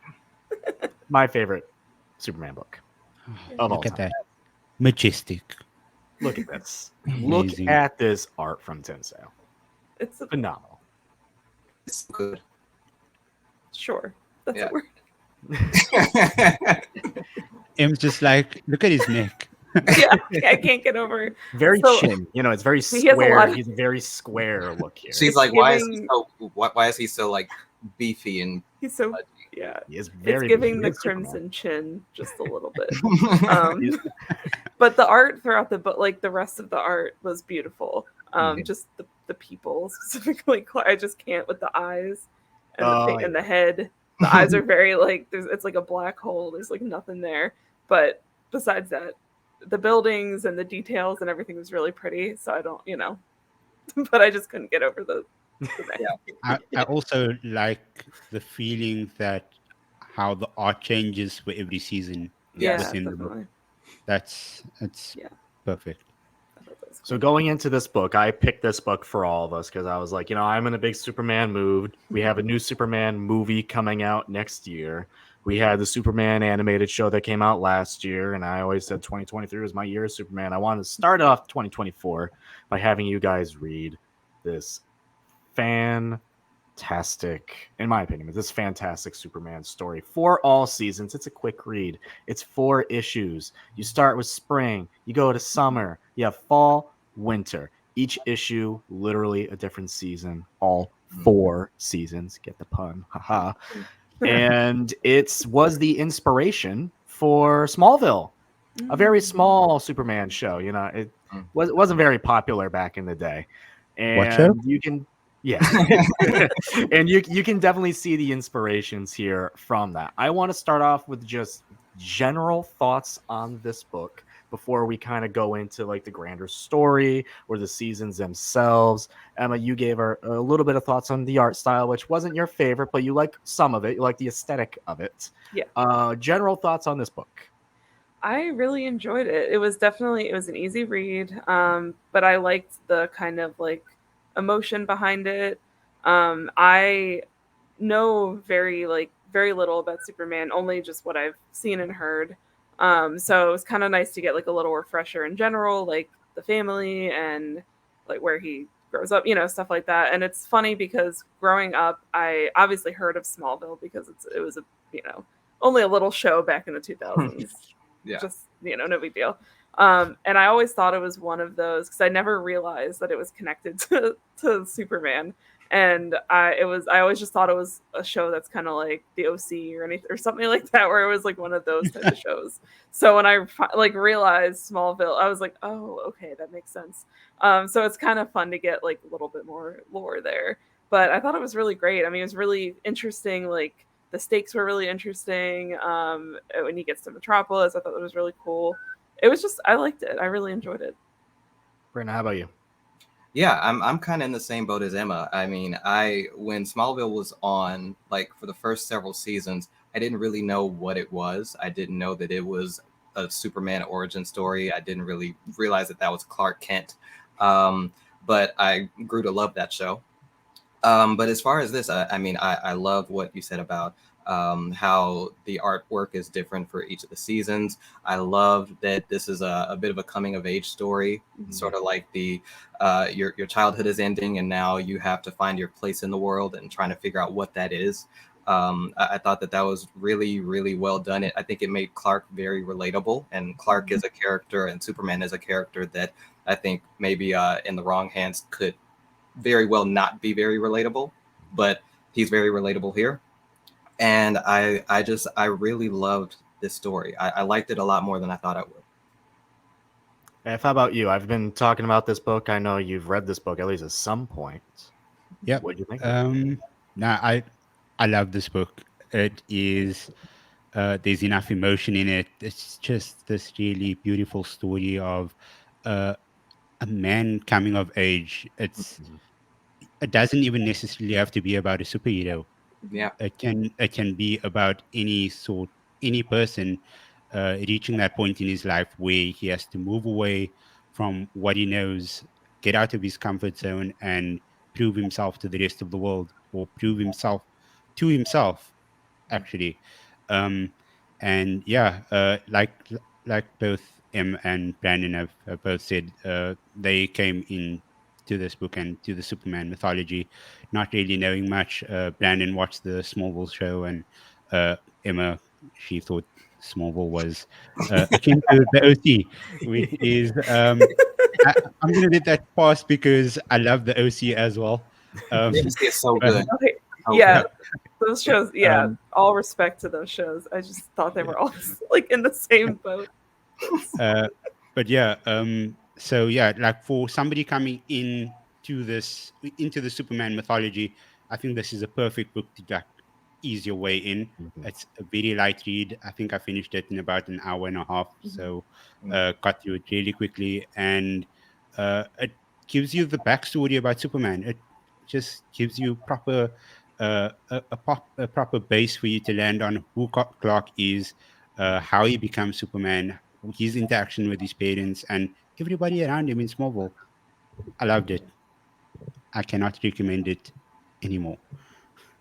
My favorite Superman book of all Look at time. that. Majestic. Look at this. Amazing. Look at this art from Tinsale. It's Phenomenal. It's good. sure. That's Yeah. a word. M's just like, look at his neck. Yeah, I can't get over. Very So- chin. It's very He has a square. lot of- He's a very square look here. She's It's like, why is he giving- so? Why is he so like beefy and? He's so yeah. He is very It's giving he the is Superman. crimson chin just a little bit. But the art throughout the book, like the rest of the art, was beautiful. Just the people specifically, I just can't with the eyes and and the head. The eyes are very like it's like a black hole. There's like nothing there. But besides that, the buildings and the details and everything was really pretty. So I don't, but I just couldn't get over the Yeah. I also like the feeling that how the art changes for every season. yeah, within the book. definitely. That's Yeah. perfect. I thought that was So cool. going into this book, I picked this book for all of us because I was like, I'm in a big Superman mood. We have a new Superman movie coming out next year. We had the Superman animated show that came out last year, and I always said 2023 was my year of Superman. I wanted to start off 2024 by having you guys read this fantastic, in my opinion, this fantastic Superman story for all seasons. It's a quick read. It's 4 issues. You start with spring, you go to summer, you have fall, winter. Each issue, literally a different season. All 4 seasons. Get the pun. Haha. And it was the inspiration for Smallville, a very small Superman show. It wasn't very popular back in the day. And What show? you can, yeah, and you can definitely see the inspirations here from that. I want to start off with just general thoughts on this book before we kind of go into like the grander story or the seasons themselves. Emma, you gave her a little bit of thoughts on the art style, which wasn't your favorite, but you like some of it. You like the aesthetic of it. Yeah. General thoughts on this book. I really enjoyed it. It was an easy read, but I liked the kind of like emotion behind it. I know very little about Superman, only just what I've seen and heard. So it was kind of nice to get like a little refresher in general, like the family and like where he grows up, stuff like that. And it's funny because growing up, I obviously heard of Smallville because it was a only a little show back in the 2000s. Yeah. Just no big deal. And I always thought it was one of those because I never realized that it was connected to Superman. And I always just thought it was a show that's kind of like the OC or anything or something like that, where it was like one of those type of shows. So when I like realized Smallville, I was like, oh, okay, that makes sense. So it's kind of fun to get like a little bit more lore there. But I thought it was really great. I mean, it was really interesting. Like the stakes were really interesting. When he gets to Metropolis, I thought that was really cool. It was just I liked it. I really enjoyed it. Brandon, how about you? Yeah, I'm kind of in the same boat as Emma. I mean, when Smallville was on, like for the first several seasons, I didn't really know what it was. I didn't know that it was a Superman origin story. I didn't really realize that was Clark Kent. But I grew to love that show. But as far as this, I mean, I love what you said about how the artwork is different for each of the seasons. I love that this is a bit of a coming of age story, sort of like your childhood is ending and now you have to find your place in the world and trying to figure out what that is. I thought that was really, really well done. I think it made Clark very relatable, and Clark is a character and Superman is a character that I think maybe in the wrong hands could very well not be very relatable, but he's very relatable here. And I really loved this story. I liked it a lot more than I thought I would. If how about you? I've been talking about this book. I know you've read this book at least at some point. Yeah. What do you think? Now I love this book. It is there's enough emotion in it. It's just this really beautiful story of a man coming of age. It doesn't even necessarily have to be about a superhero. Yeah. It can be about any person reaching that point in his life where he has to move away from what he knows, get out of his comfort zone, and prove himself to the rest of the world, or prove himself to himself, actually. um and yeah, like both Em and Brandon have both said, they came in to this book and to the Superman mythology not really knowing much. Brandon watched the Smallville show, and Emma, she thought Smallville was akin to the OC, which is I'm gonna let that pass because I love the OC as well. It's so but- good. Okay. Oh, Yeah, those shows. Yeah, Um, all respect to those shows. I just thought they were all like in the same boat. But yeah, so yeah, like for somebody coming into the Superman mythology, I think this is a perfect book to like ease your way in. It's a very light read. I think I finished it in about an hour and a half, so got through it really quickly, and it gives you the backstory about Superman. It just gives you proper a proper base for you to land on who Clark is, how he becomes Superman, his interaction with his parents, and everybody around him in Smallville. I loved it. I cannot recommend it anymore.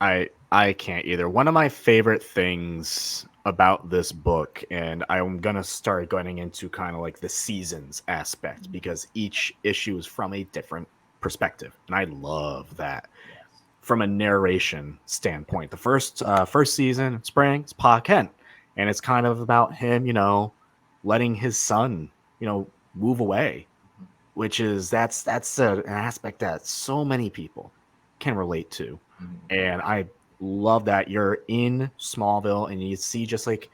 I can't either. One of my favorite things about this book, and I'm gonna start going into kind of like the seasons aspect because each issue is from a different perspective, and I love that. From a narration standpoint, the first season, Spring, it's Pa Kent, and it's kind of about him, letting his son, move away, which is that's an aspect that so many people can relate to, and I love that you're in Smallville and you see just like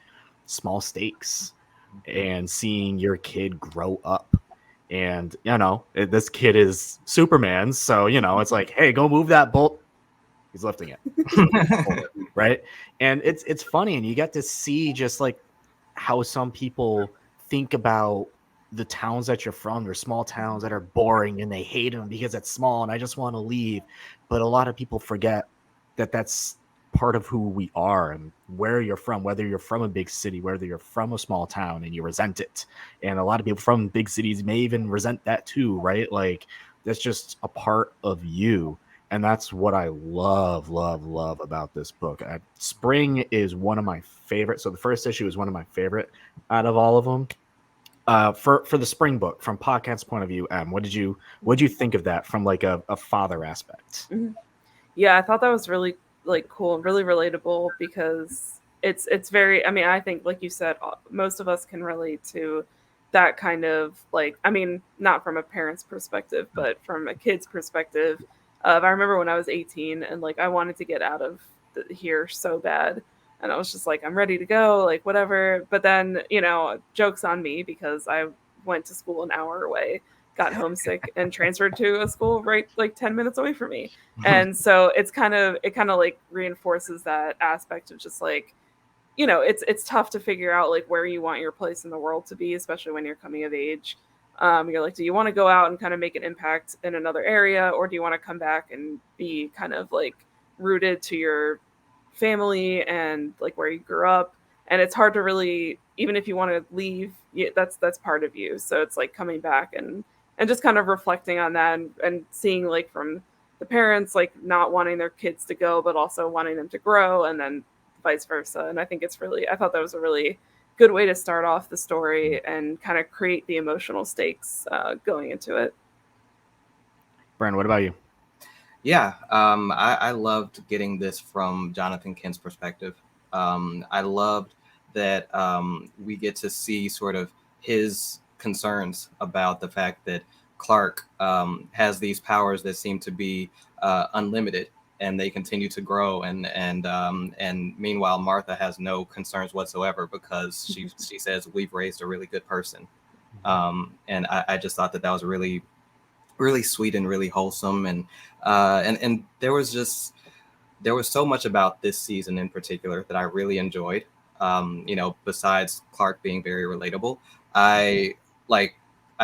small stakes and seeing your kid grow up. And this kid is Superman, so it's like, hey, go move that bolt. He's lifting it, right? And it's funny, and you get to see just like how some people think about the towns that you're from. There's small towns that are boring and they hate them because it's small and I just want to leave. But a lot of people forget that that's part of who we are and where you're from, whether you're from a big city, whether you're from a small town and you resent it. And a lot of people from big cities may even resent that too, right? Like that's just a part of you. And that's what I love about this book. Spring is one of my favorite. So the first issue is one of my favorite out of all of them. For the spring book, from Podcast's point of view, what did you think of that from like a father aspect? Mhm. Yeah, I thought that was really like cool and really relatable because it's very, I mean, I think like you said, most of us can relate to that kind of like, I mean, not from a parent's perspective, but from a kid's perspective. Of I remember when I was 18 and like I wanted to get out of here so bad, and I was just like, I'm ready to go, like whatever. But then, you know, joke's on me because I went to school an hour away, got homesick, and transferred to a school right like 10 minutes away from me. And so it kind of like reinforces that aspect of just like, you know, it's tough to figure out like where you want your place in the world to be, especially when you're coming of age. You're like, do you want to go out and kind of make an impact in another area, or do you want to come back and be kind of like rooted to your family and like where you grew up? And it's hard to really, even if you want to leave, that's part of you. So it's like coming back and just kind of reflecting on that and seeing like from the parents like not wanting their kids to go, but also wanting them to grow, and then vice versa. And I think it's really, I thought that was a really good way to start off the story and kind of create the emotional stakes going into it. Brian, what about you? Yeah, I loved getting this from Jonathan Kent's perspective. I loved that we get to see sort of his concerns about the fact that Clark has these powers that seem to be unlimited, and they continue to grow. And meanwhile, Martha has no concerns whatsoever because she says we've raised a really good person. And I just thought that was really sweet and really wholesome. And there was so much about this season in particular that I really enjoyed. You know, besides Clark being very relatable, I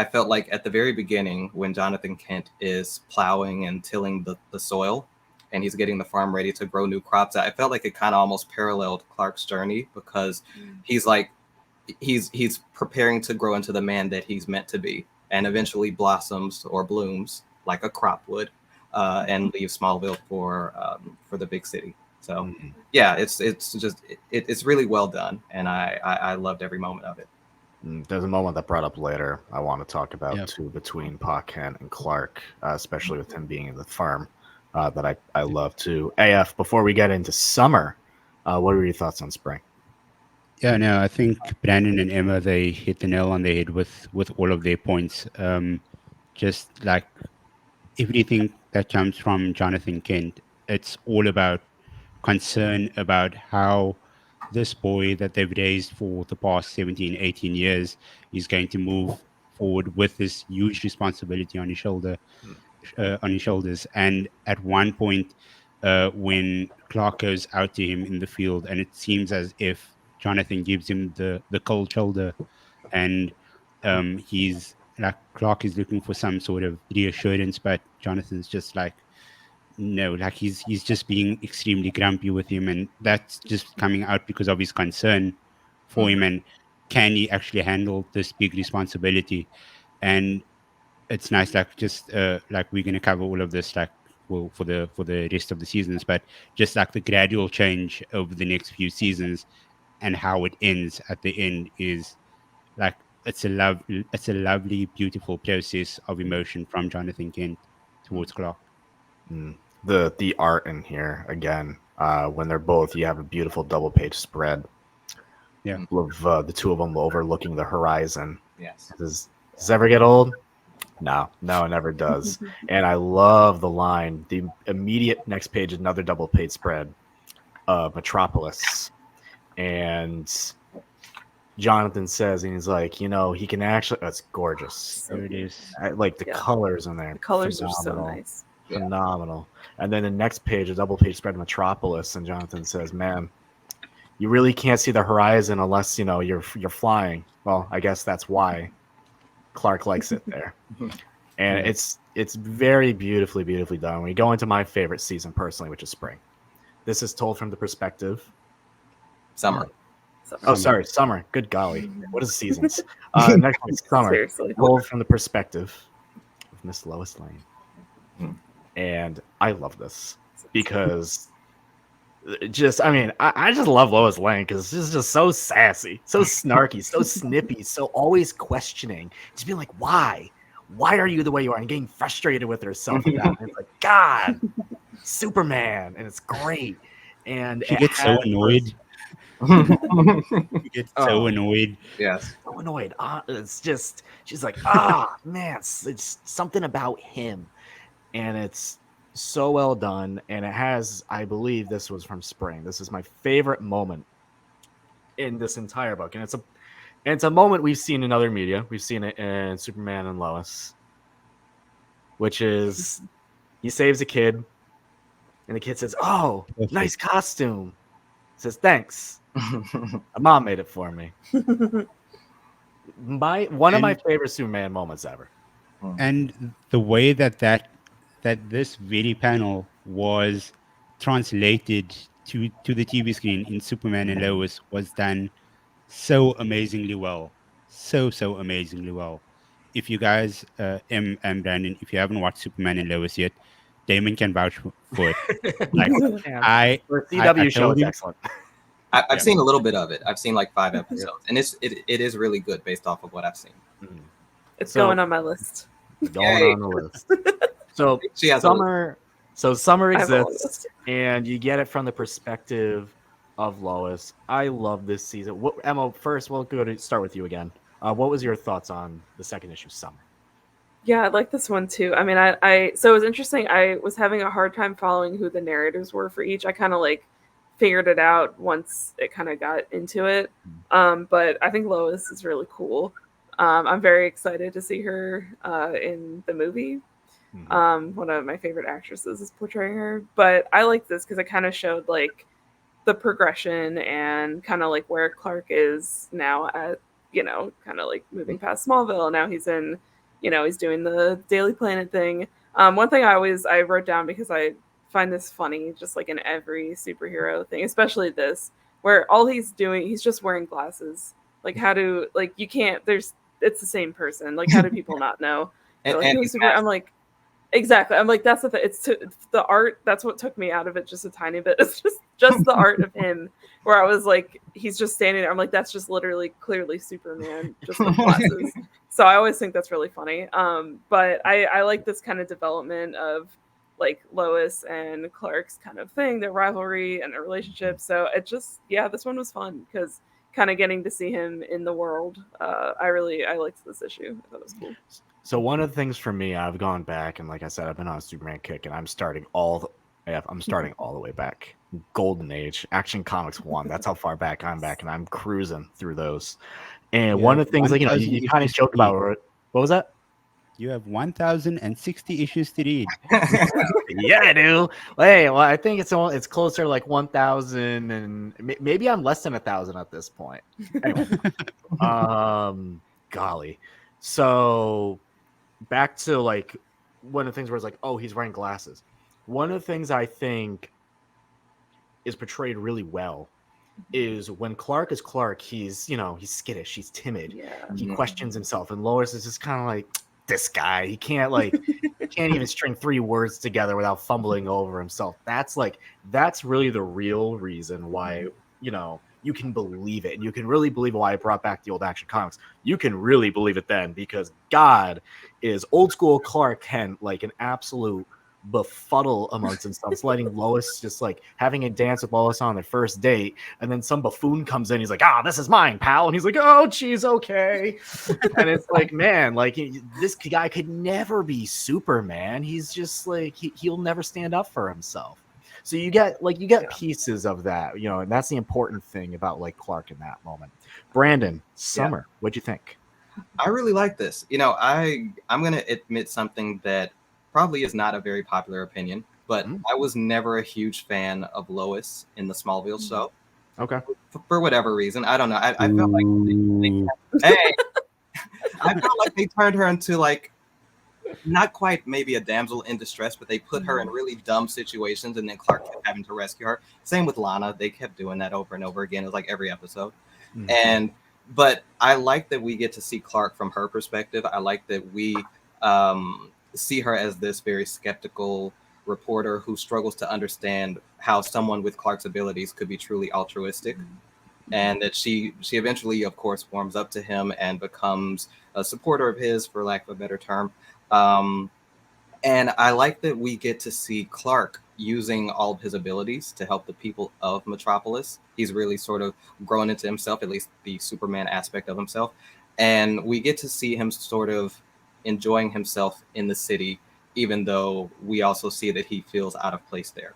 felt like at the very beginning when Jonathan Kent is plowing and tilling the soil and he's getting the farm ready to grow new crops, I felt like it kind of almost paralleled Clark's journey because he's like he's preparing to grow into the man that he's meant to be, and eventually blossoms or blooms like a crop would, and leaves Smallville for the big city. So yeah, it's really well done, and I loved every moment of it. There's a moment that brought up later I want to talk about too, between Pa Kent and Clark, especially with him being in the farm, that I love too. AF, before we get into summer, what were your thoughts on spring? Yeah, no, I think Brandon and Emma, they hit the nail on the head with all of their points. Just like everything that comes from Jonathan Kent, it's all about concern about how this boy that they've raised for the past 17, 18 years is going to move forward with this huge responsibility on his shoulders. And at one point, when Clark goes out to him in the field, and it seems as if Jonathan gives him the cold shoulder, and he's like, Clark is looking for some sort of reassurance, but Jonathan's just like, no, like he's just being extremely grumpy with him, and that's just coming out because of his concern for him, and can he actually handle this big responsibility? And it's nice, like just like we're gonna cover all of this like well for the rest of the seasons, but just like the gradual change over the next few seasons and how it ends at the end is like it's a lovely, beautiful process of emotion from Jonathan Kent towards Clark. The art in here again, when they're both, you have a beautiful double page spread. Yeah, Of the two of them overlooking the horizon. Yes. Does this ever get old? No, it never does. And I love the line. The immediate next page, another double page spread of Metropolis. And Jonathan says, and he's like, you know, he can actually, that's gorgeous. there it is. I like the colors in there. The colors phenomenal, are so nice. phenomenal. And then the next page, a double page spread of Metropolis, and Jonathan says, man, you really can't see the horizon unless, you know, you're flying. Well, I guess that's why. Clark likes it there. And it's very beautifully done. We go into my favorite season personally, which is spring. This is told from the perspective. Summer. Oh, sorry, summer. Good golly. What is seasons? Next one is summer. Seriously. Told from the perspective of Miss Lois Lane. And I love this because I just love Lois Lane because she's just so sassy, so snarky, so snippy, so always questioning. Just being like, why? Why are you the way you are? And getting frustrated with herself. And it's like, God, Superman. And it's great. And She gets so annoyed. She gets so annoyed. Yes. So annoyed. It's just, she's like, man, it's something about him. And it's so well done. And it has, I believe this was from spring. This is my favorite moment in this entire book. And it's a moment we've seen in other media. We've seen it in Superman and Lois, which is he saves a kid, and the kid says, "Oh, nice costume." He says, "Thanks. My mom made it for me." One of my favorite Superman moments ever. And the way that this very panel was translated to the TV screen in Superman and Lois was done so amazingly well. So amazingly well. If you guys, M and Brandon, if you haven't watched Superman and Lois yet, Damon can vouch for it. Like I CW show told is him, excellent. I've seen a little bit of it. I've seen like 5 episodes, and it is really good based off of what I've seen. It's going on my list. Going on the list. So She has summer I have a exists, list. and you get it from the perspective of Lois. I love this season. Emma, first we'll start with you again. What was your thoughts on the second issue, Summer? Yeah, I like this one too. I mean, I so it was interesting. I was having a hard time following who the narrators were for each. I kind of like figured it out once it kind of got into it. But I think Lois is really cool. I'm very excited to see her in the movie. One of my favorite actresses is portraying her. But I like this because it kind of showed like the progression and kind of like where Clark is now at, kind of like moving past Smallville. Now he's in, he's doing the Daily Planet thing. One thing I wrote down because I find this funny, just like in every superhero thing, especially this, where all he's doing, he's just wearing glasses. Like you can't, it's the same person. Like how do people not know? I'm like, exactly. I'm like, that's the thing. It's the art. That's what took me out of it just a tiny bit. It's just the art of him, where I was like, he's just standing there. I'm like, that's just literally clearly Superman, just with glasses. So I always think that's really funny. But I like this kind of development of like Lois and Clark's kind of thing, their rivalry and their relationship. So it just, this one was fun because kind of getting to see him in the world. I liked this issue. I thought it was cool. So one of the things for me, I've gone back and like I said, I've been on a Superman kick, and I'm starting all the way back. Golden Age, Action Comics 1. That's how far back I'm back, and I'm cruising through those. And one of the things, you kind of joked about, what was that? You have 1,060 issues to read. Yeah, I do. Hey, well, I think it's closer to like 1,000, and maybe I'm less than 1,000 at this point. Anyway, golly. So back to like one of the things where it's like, oh, he's wearing glasses. One of the things I think is portrayed really well is when Clark is Clark, he's skittish, he's timid, he questions himself, and Lois is just kind of like, this guy, he can't even string 3 words together without fumbling over himself. That's really the real reason why you can believe it, and you can really believe why I brought back the old Action Comics. You can really believe it then, because God is old school Clark Kent, like an absolute befuddle amongst himself, letting Lois just like having a dance with Lois on their first date, and then some buffoon comes in, he's like, this is mine, pal, and he's like, oh geez, okay. And it's like, man, like this guy could never be Superman. He's just like he'll never stand up for himself. So you get pieces of that, and that's the important thing about like Clark in that moment. Brandon, Summer, what'd you think? I really like this. I'm gonna admit something that probably is not a very popular opinion, but I was never a huge fan of Lois in the Smallville show. Okay. For whatever reason, I don't know. I felt like I felt like they turned her into like not quite maybe a damsel in distress, but they put her in really dumb situations, and then Clark kept having to rescue her. Same with Lana; they kept doing that over and over again. It was like every episode, but I like that we get to see Clark from her perspective. I like that we see her as this very skeptical reporter who struggles to understand how someone with Clark's abilities could be truly altruistic. And that she eventually, of course, warms up to him and becomes a supporter of his, for lack of a better term. And I like that we get to see Clark using all of his abilities to help the people of Metropolis. He's really sort of grown into himself, at least the Superman aspect of himself. And we get to see him sort of enjoying himself in the city, even though we also see that he feels out of place there.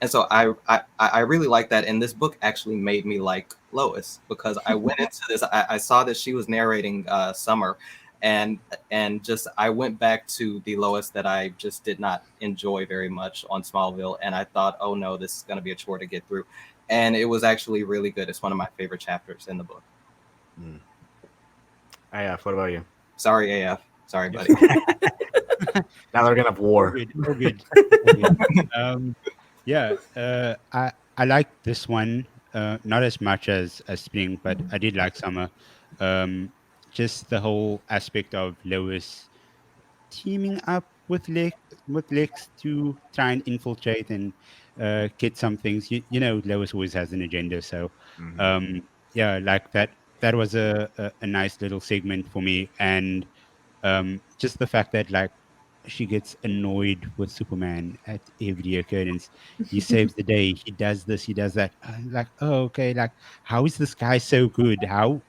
And so I really like that. And this book actually made me like Lois, because I went into this, I saw that she was narrating Summer, and just I went back to the Lois that I just did not enjoy very much on Smallville, and I thought, oh no, this is going to be a chore to get through. And it was actually really good. It's one of my favorite chapters in the book. AF, what about you? Sorry, AF. Sorry, buddy. Now they're gonna have war. All good. Yeah, I like this one, not as much as Spring, but I did like Summer. Just the whole aspect of Lois teaming up with Lex to try and infiltrate and get some things. You know, Lois always has an agenda, so yeah, like that. That was a nice little segment for me, and just the fact that like she gets annoyed with Superman at every occurrence. He saves the day. He does this. He does that. I'm like, oh, okay. Like, how is this guy so good? How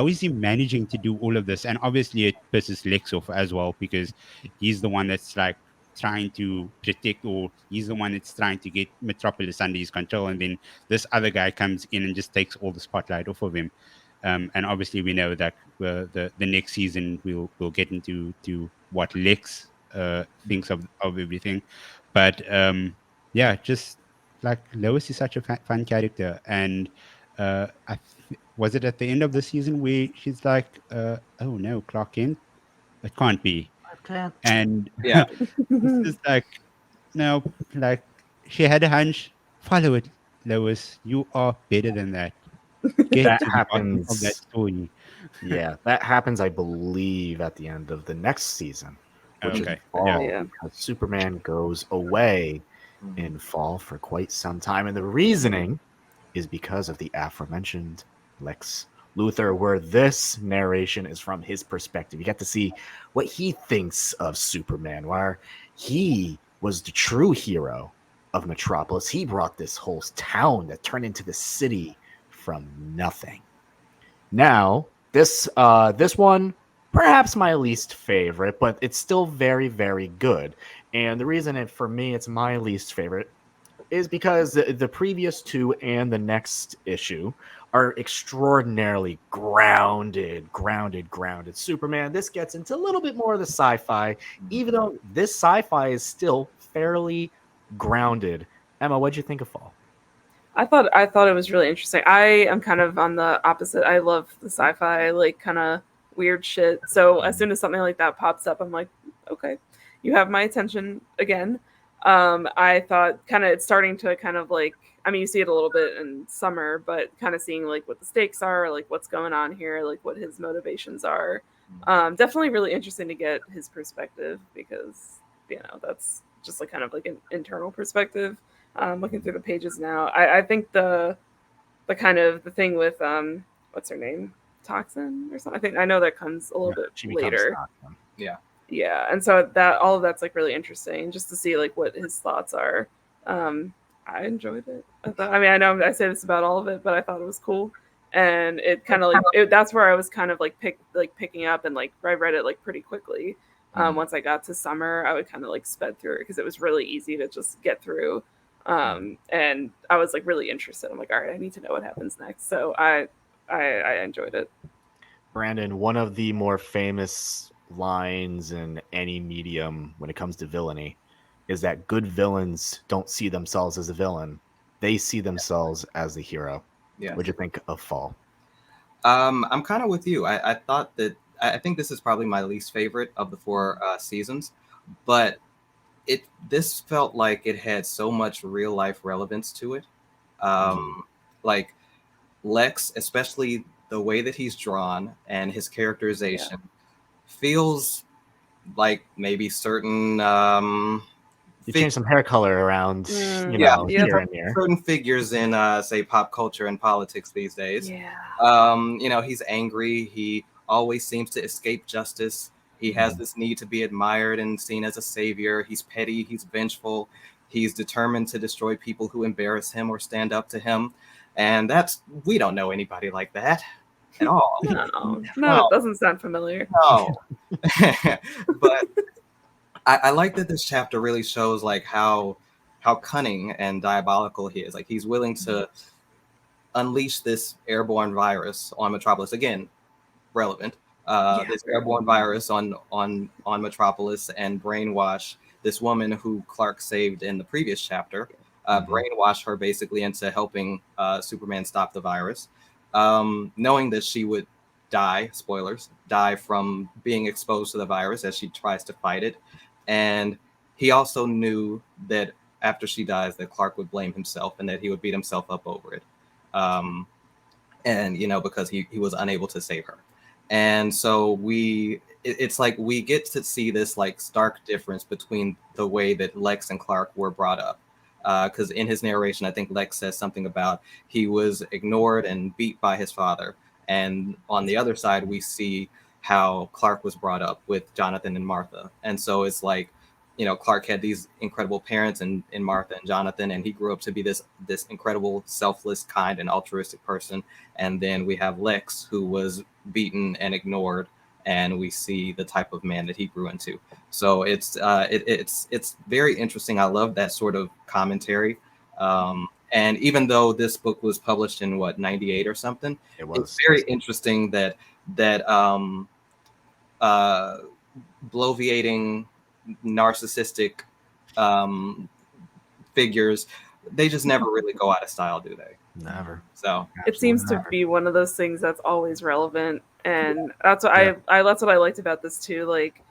is he managing to do all of this? And obviously, it pisses Lex off as well, because he's the one that's like trying to protect, or he's the one that's trying to get Metropolis under his control, and then this other guy comes in and just takes all the spotlight off of him. And obviously, we know that the next season we'll get into what Lex thinks of everything, but yeah, just like Lois is such a fun character, and was it at the end of the season where she's like, "Oh no, Clark Kent, it can't be," and Yeah. it's just like, no, like she had a hunch, follow it, Lois. You are better than that. Get That to the bottom of that happens. story. Yeah, that happens, I believe, at the end of the next season, which is Okay, fall, yeah. because Superman goes away in fall for quite some time. And the reasoning is because of the aforementioned Lex Luthor, where this narration is from his perspective. You get to see what he thinks of Superman, where he was the true hero of Metropolis. He brought this whole town that turned into the city from nothing. Now, this one, perhaps my least favorite, but it's still very, very good. And the reason for me it's my least favorite is because the previous two and the next issue are extraordinarily grounded. Superman, this gets into a little bit more of the sci-fi, even though this sci-fi is still fairly grounded. Emma, what'd you think of Fall? I thought it was really interesting. I am kind of on the opposite. I love the sci-fi, like kind of weird shit. So as soon as something like that pops up, I'm like, okay, you have my attention again. I thought kind of it's starting to kind of like, I mean, you see it a little bit in Summer, but kind of seeing like what the stakes are, like what's going on here, like what his motivations are. Definitely really interesting to get his perspective, because that's just like kind of like an internal perspective. Looking through the pages now, I think the kind of the thing with what's her name, Toxin or something. I think I know that comes a little bit She becomes later. Toxin. Yeah, and so that all of that's like really interesting, just to see like what his thoughts are. I enjoyed it. I mean, I know I say this about all of it, but I thought it was cool, and it kind of like that's where I was kind of like picking up, and like I read it like pretty quickly. Once I got to Summer, I would kind of like sped through it because it was really easy to just get through. And I was like really interested. I'm like, all right, I need to know what happens next. So I enjoyed it. Brandon, one of the more famous lines in any medium when it comes to villainy is that good villains don't see themselves as a villain. They see themselves as the hero. Yes. What'd you think of Fall? I'm kind of with you. I thought that I think this is probably my least favorite of the four seasons, but this felt like it had so much real life relevance to it. Like Lex, especially the way that he's drawn and his characterization, feels like maybe certain You change some hair color around, Yep. here and there. certain figures in say pop culture and politics these days. Yeah. He's angry. He always seems to escape justice. He has this need to be admired and seen as a savior. He's petty. He's vengeful. He's determined to destroy people who embarrass him or stand up to him. And we don't know anybody like that at all. No, it doesn't sound familiar. No. But I like that this chapter really shows like how cunning and diabolical he is. Like he's willing to unleash this airborne virus on Metropolis again. Relevant. This airborne virus on Metropolis and brainwash this woman who Clark saved in the previous chapter. Brainwash her basically into helping Superman stop the virus, knowing that she would die. Spoilers: die from being exposed to the virus as she tries to fight it. And he also knew that after she dies, that Clark would blame himself and that he would beat himself up over it. And because he was unable to save her. And so it's like we get to see this like stark difference between the way that Lex and Clark were brought up. Because in his narration, I think Lex says something about he was ignored and beat by his father. And on the other side, we see how Clark was brought up with Jonathan and Martha. And so it's like, Clark had these incredible parents in Martha and Jonathan, and he grew up to be this incredible, selfless, kind, and altruistic person. And then we have Lex, who was beaten and ignored, and we see the type of man that he grew into. So it's very interesting. I love that sort of commentary. And even though this book was published in 98 or something, it's very interesting that bloviating, narcissistic figures, they just never really go out of style, do they? Never. So it seems to be one of those things that's always relevant, and that's what that's what I liked about this too. Like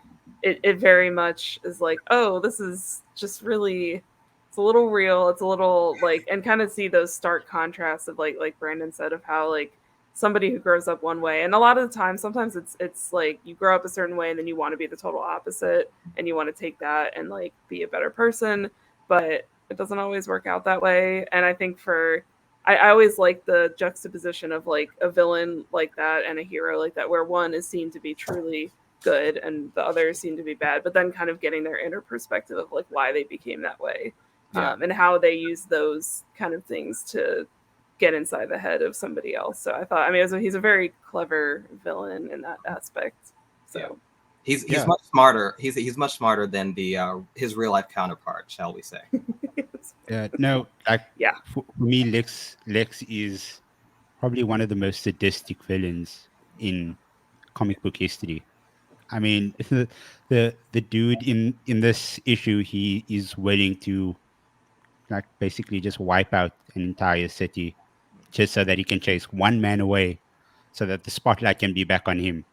it very much is like, oh, this is just really, it's a little real, it's a little like, and kind of see those stark contrasts of like Brandon said, of how like somebody who grows up one way, and a lot of the time sometimes it's like you grow up a certain way and then you want to be the total opposite and you want to take that and like be a better person, but it doesn't always work out that way. And I think I always like the juxtaposition of like a villain like that and a hero like that, where one is seen to be truly good and the other is seen to be bad, but then kind of getting their inner perspective of like why they became that way, and how they use those kind of things to get inside the head of somebody else. So I thought, he's a very clever villain in that aspect. So he's much smarter. He's much smarter than his real life counterpart, shall we say? No, for me, Lex is probably one of the most sadistic villains in comic book history. I mean, the dude in this issue, he is willing to like basically just wipe out an entire city just so that he can chase one man away, so that the spotlight can be back on him.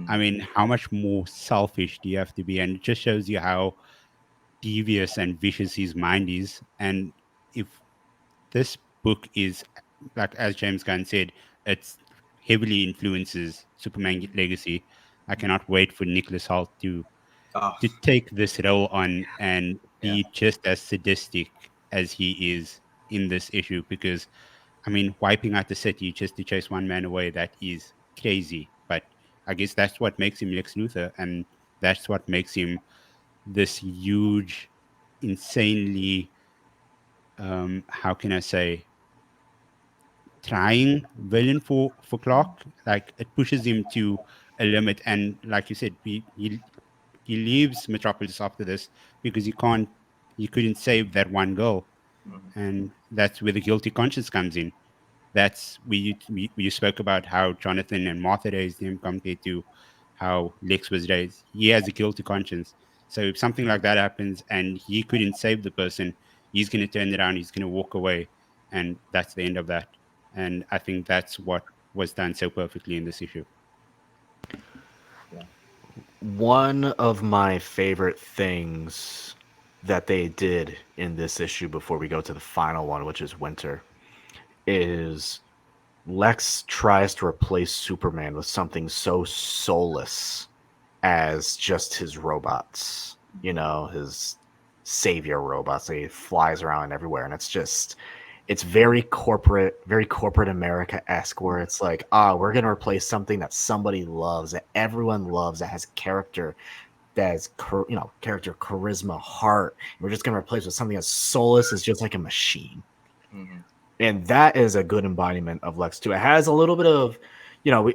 I mean, how much more selfish do you have to be? And it just shows you how devious and vicious his mind is. And if this book is, like as James Gunn said, it's heavily influences Superman Legacy. I cannot wait for Nicholas Hoult to take this role on and be just as sadistic as he is in this issue. Because I mean, wiping out the city just to chase one man away, that is crazy. But I guess that's what makes him Lex Luthor, and that's what makes him this huge, insanely, how can I say, trying villain for Clark. Like it pushes him to a limit, and like you said, he leaves Metropolis after this because he couldn't save that one girl, and that's where the guilty conscience comes in. That's we spoke about how Jonathan and Martha raised him compared to how Lex was raised. He has a guilty conscience. So if something like that happens and he couldn't save the person, he's going to turn around, he's going to walk away, and that's the end of that. And I think that's what was done so perfectly in this issue. One of my favorite things that they did in this issue before we go to the final one, which is Winter, is Lex tries to replace Superman with something so soulless as just his robots, you know, his savior robots. He flies around everywhere, and it's very corporate America-esque, where it's like, we're gonna replace something that somebody loves, that everyone loves, that has character, that has character, charisma, heart. We're just gonna replace with something as soulless as just like a machine. Mhm. And that is a good embodiment of Lex too. It has a little bit of,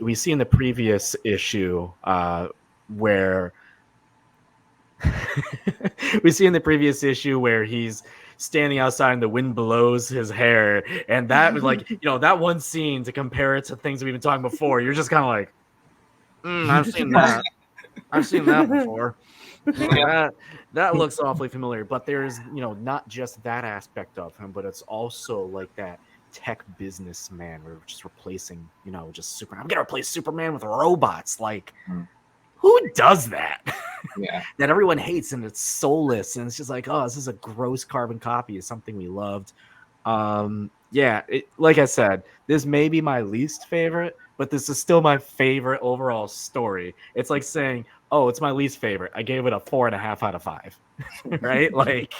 we see in the previous issue where where he's standing outside and the wind blows his hair, and that was like, that one scene, to compare it to things we've been talking before, you're just kind of like, I've seen that before. That looks awfully familiar. But there's, not just that aspect of him, but it's also like that tech businessman. We're just replacing, just Superman. I'm gonna replace Superman with robots. Like, who does that? Yeah. That everyone hates, and it's soulless, and it's just like, this is a gross carbon copy of something we loved. Like I said, this may be my least favorite, but this is still my favorite overall story. It's like saying, it's my least favorite. I gave it a 4.5 out of 5. Right? Like,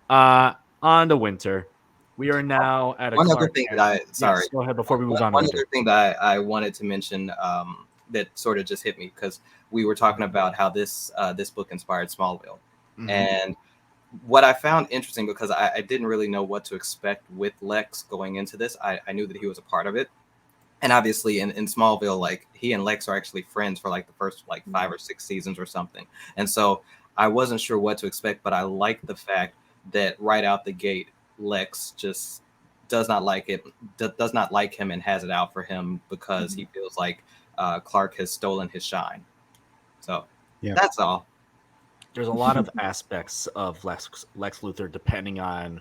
on to Winter. We are now at a one other Clark thing Kent. that Yes, go ahead before we move on to one Winter. other thing that I wanted to mention that sort of just hit me, because we were talking about how this book inspired Smallville. Mhm. And what I found interesting, because I didn't really know what to expect with Lex going into this. I knew that he was a part of it. And obviously in Smallville, like, he and Lex are actually friends for like the first like 5 or 6 seasons or something. And so I wasn't sure what to expect, but I like the fact that right out the gate, Lex just does not like him and has it out for him, because he feels like Clark has stolen his shine. So that's all. There's a lot of aspects of Lex Luthor depending on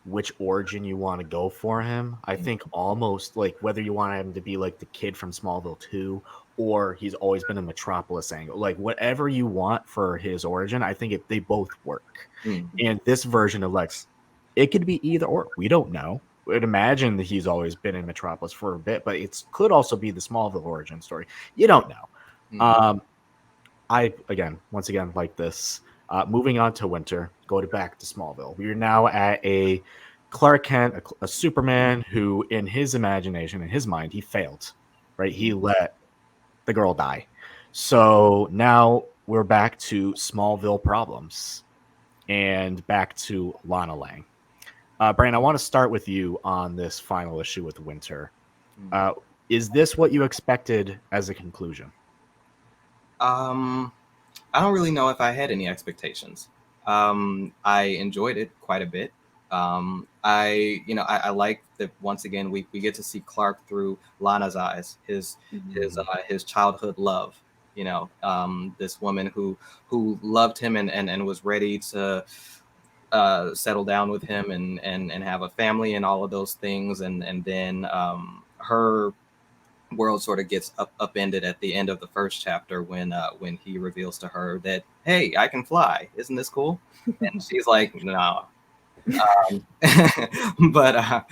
which origin you want to go for him. I think almost like whether you want him to be like the kid from Smallville 2, or he's always been a Metropolis angle, like whatever you want for his origin, I think they both work. And this version of Lex, it could be either or. We don't know. We'd imagine that he's always been in Metropolis for a bit, but it could also be the Smallville origin story. You don't know. I once again like this. Moving on to Winter, back to Smallville. We are now at a Clark Kent, a Superman who, in his imagination, in his mind, he failed. Right, he let the girl die. So now we're back to Smallville problems, and back to Lana Lang. Brian, I want to start with you on this final issue with Winter. Is this what you expected as a conclusion? I don't really know if I had any expectations. I enjoyed it quite a bit. I like that once again we get to see Clark through Lana's eyes, his childhood love. This woman who loved him and was ready to settle down with him and have a family and all of those things, and then her world sort of gets upended at the end of the first chapter when he reveals to her that, hey, I can fly, isn't this cool? And she's like, no. But I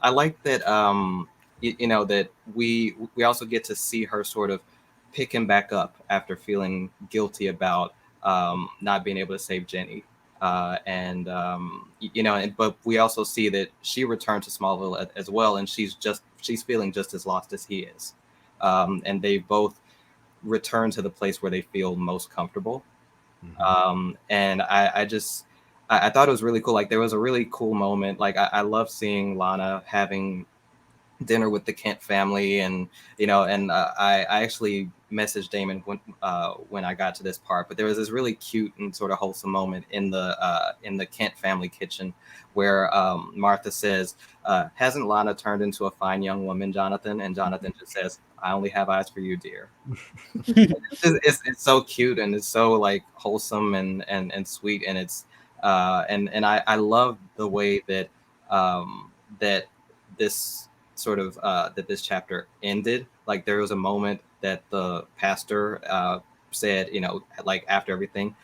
like that that we also get to see her sort of pick him back up after feeling guilty about not being able to save Jenny. But we also see that she returned to Smallville as well, and she's feeling just as lost as he is, and they both return to the place where they feel most comfortable. And I thought it was really cool. Like, there was a really cool moment. Like, I love seeing Lana having dinner with the Kent family, and I actually messaged Damon when I got to this part, but there was this really cute and sort of wholesome moment in the Kent family kitchen where Martha says, hasn't Lana turned into a fine young woman, Jonathan? And Jonathan just says, I only have eyes for you, dear. It's so cute, and it's so like wholesome and sweet, and it's and I love the way that that this sort of that this chapter ended. Like there was a moment that the pastor said, you know, like after everything,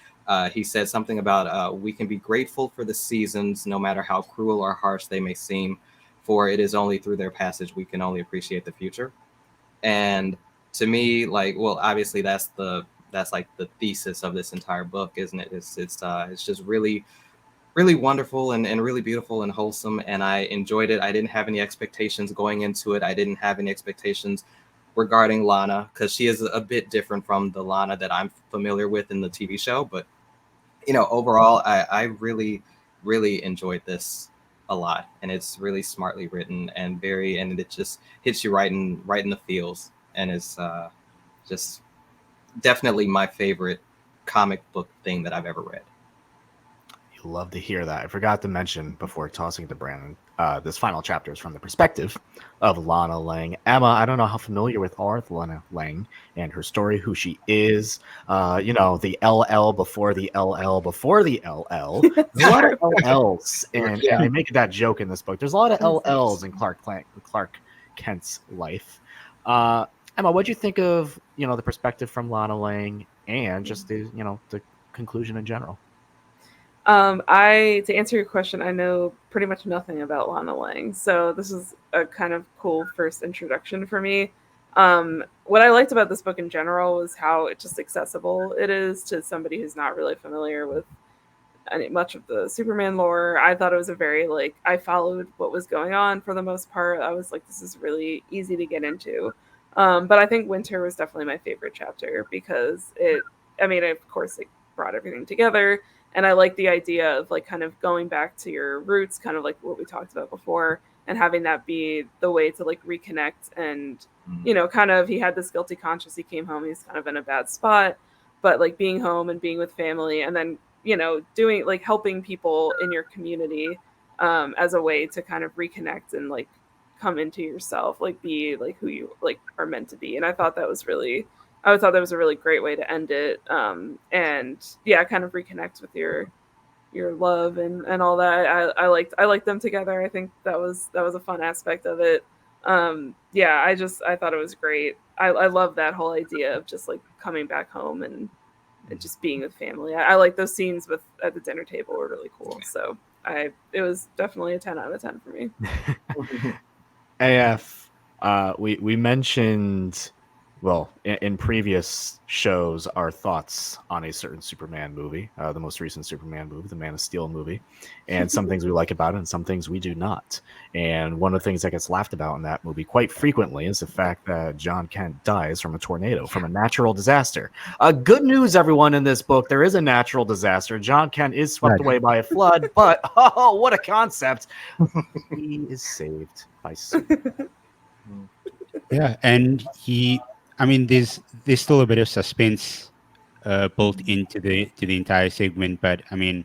he said something about we can be grateful for the seasons, no matter how cruel or harsh they may seem, for it is only through their passage we can only appreciate the future. And to me, like, well, obviously that's like the thesis of this entire book, isn't it? It's just really really wonderful and really beautiful and wholesome, and I enjoyed it. I didn't have any expectations going into it. I didn't have any expectations regarding Lana because she is a bit different from the Lana that I'm familiar with in the TV show. But you know, overall, I really really enjoyed this a lot, and it's really smartly written and it just hits you right in the feels, and it's just definitely my favorite comic book thing that I've ever read. You love to hear that. I forgot to mention before tossing it to Brandon, this final chapter is from the perspective of Lana Lang. Emma, I don't know how familiar with are with Lana Lang and her story, who she is. You know, the LL before the LL before the LL. There's a lot of LLs, and Yeah. I make that joke in this book. There's a lot of LLs in Clark Kent's life. Emma, what'd you think of, you know, the perspective from Lana Lang and just the, you know, the conclusion in general? I to answer your question, I know pretty much nothing about Lana Lang, so this is a kind of cool first introduction for me. What I liked about this book in general was how it just accessible it is to somebody who's not really familiar with much of the Superman lore. I thought it was a very like I followed what was going on for the most part. I was like, this is really easy to get into. But I think Winter was definitely my favorite chapter because it. I mean, of course, it brought everything together, and I like the idea of like kind of going back to your roots, kind of like what we talked about before, and having that be the way to like reconnect. And you know, kind of he had this guilty conscience. He came home, he's kind of in a bad spot, but like being home and being with family, and then you know doing like helping people in your community as a way to kind of reconnect and like come into yourself, like be like who you like are meant to be. And I thought that was a really great way to end it. And yeah, kind of reconnect with your love and all that. I liked them together. I think that was a fun aspect of it. Yeah, I thought it was great. I love that whole idea of just like coming back home and just being with family. I like those scenes with at the dinner table were really cool. So it was definitely a 10 out of 10 for me. AF, we mentioned, well, in previous shows, our thoughts on a certain Superman movie, the most recent Superman movie, the Man of Steel movie, and some things we like about it and some things we do not. And one of the things that gets laughed about in that movie quite frequently is the fact that John Kent dies from a tornado, from a natural disaster. Good news, everyone, in this book, there is a natural disaster. John Kent is swept away by a flood, but oh, what a concept. He is saved by Superman. Yeah, and I mean, there's still a bit of suspense built into the entire segment, but I mean,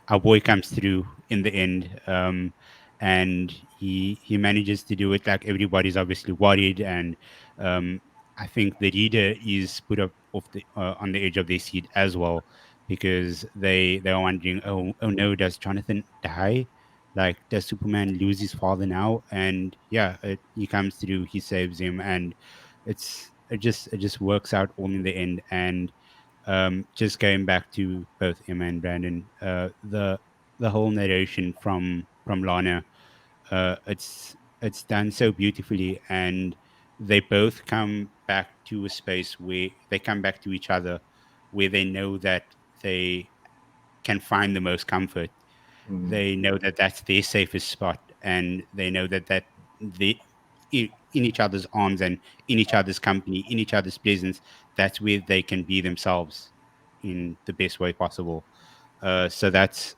our boy comes through in the end, and he manages to do it. Like everybody's obviously worried, and um, I think the reader is put up off the on the edge of their seat as well because they are wondering, oh no, does Jonathan die? Like, does Superman lose his father now? And yeah, he comes through, he saves him, and it just works out all in the end. And just going back to both Emma and Brandon, the whole narration from Lana, it's done so beautifully, and they both come back to a space where they come back to each other, where they know that they can find the most comfort. They know that that's their safest spot, and they know that they in each other's arms and in each other's company, in each other's presence, that's where they can be themselves in the best way possible. So that's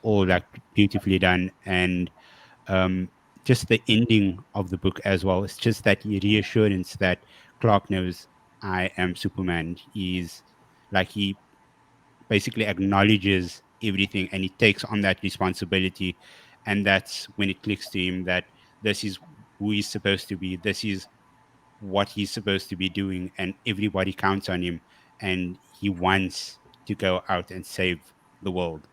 all like beautifully done, and um, just the ending of the book as well. It's just that reassurance that Clark knows I am Superman. He's like he basically acknowledges everything and he takes on that responsibility, and that's when it clicks to him that this is who he's supposed to be, this is what he's supposed to be doing, and everybody counts on him, and he wants to go out and save the world.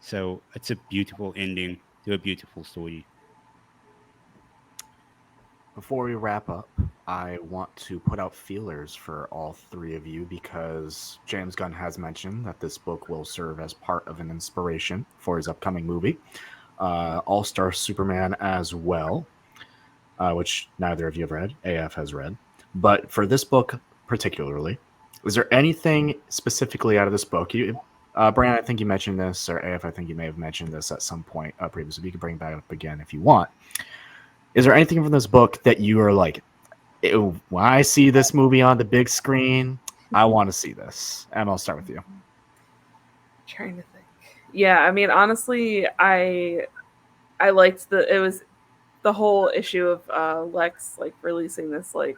So it's a beautiful ending to a beautiful story. Before we wrap up, I want to put out feelers for all three of you because James Gunn has mentioned that this book will serve as part of an inspiration for his upcoming movie, All Star Superman as well, which neither of you have read. AF has read. But for this book particularly, is there anything specifically out of this book? Brian, I think you mentioned this, or AF, I think you may have mentioned this at some point previously. You can bring that up again if you want. Is there anything from this book that you are like, ew, when I see this movie on the big screen, I want to see this? And I'll start with you. Trying to think. Yeah, I mean, honestly, I liked it was the whole issue of Lex like releasing this like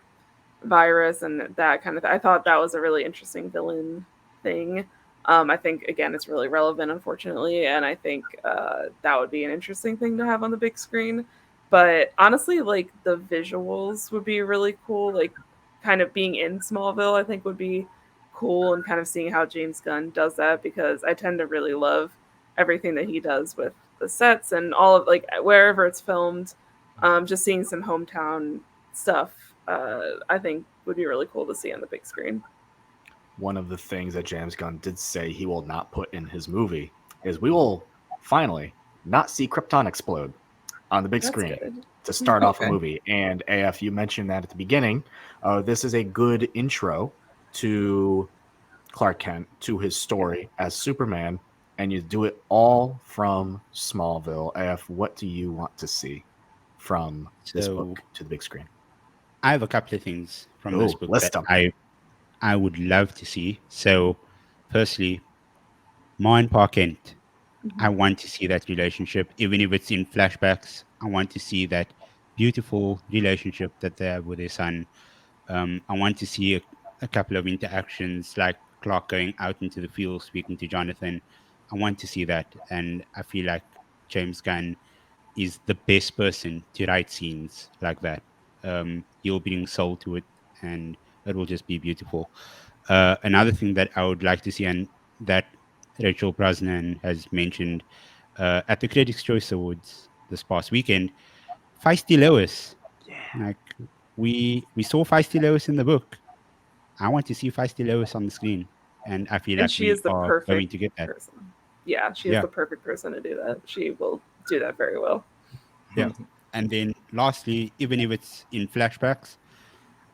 virus and that kind of I thought that was a really interesting villain thing. I think again it's really relevant, unfortunately, and I think that would be an interesting thing to have on the big screen. But honestly, like the visuals would be really cool. Like kind of being in Smallville, I think would be cool, and kind of seeing how James Gunn does that because I tend to really love everything that he does with the sets and all of like wherever it's filmed. Just seeing some hometown stuff, I think would be really cool to see on the big screen. One of the things that James Gunn did say he will not put in his movie is we will finally not see Krypton explode on the big That's screen good. to start off a Okay. movie. And AF, you mentioned that at the beginning. This is a good intro to Clark Kent, to his story as Superman, and you do it all from Smallville. AF, what do you want to see from this So book to the big screen? I have a couple of things from this Oh, book list that them. I would love to see. So, firstly, Ma and Pa Kent. I Mhm. want to see that relationship, even if it's in flashbacks. I want to see that beautiful relationship that they have with their son. I want to see a couple of interactions like Clark going out into the field speaking to Jonathan. I want to see that. And I feel like James Gunn is the best person to write scenes like that. He'll bring soul to it and it will just be beautiful. Another thing that I would like to see, and that Rachel Brosnan has mentioned at the Critics' Choice Awards this past weekend, Feisty Lois. Yeah. Like we saw Feisty Lois in the book. I want to see Feisty Lois on the screen, and I feel And like she we is the are going perfect to get that. person. Yeah, she is Yeah, the perfect person to do that. She will do that very well. yeah. And then lastly, even if it's in flashbacks,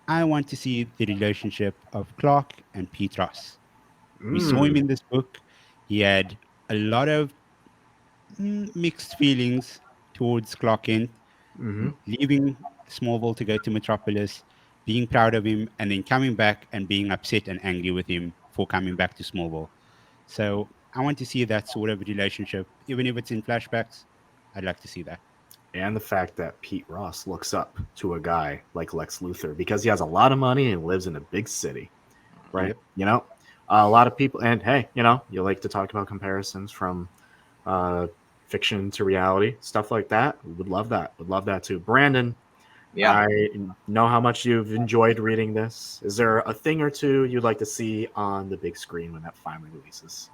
I want to see the relationship of Clark and Pete Ross. We saw him Mm. in this book. He had a lot of mixed feelings towards Clark Kent, Hmm. leaving Smallville to go to Metropolis, being proud of him, and then coming back and being upset and angry with him for coming back to Smallville. So I want to see that sort of relationship, even if it's in flashbacks. I'd like to see that. And the fact that Pete Ross looks up to a guy like Lex Luthor because he has a lot of money and lives in a big city, right? Yep. You know, a lot of people, and hey, you know, you like to talk about comparisons from uh, fiction to reality, stuff like that. Would love that. Would love that too. Brandon, Yeah. I know how much you've enjoyed reading this. Is there a thing or two you'd like to see on the big screen when that finally releases?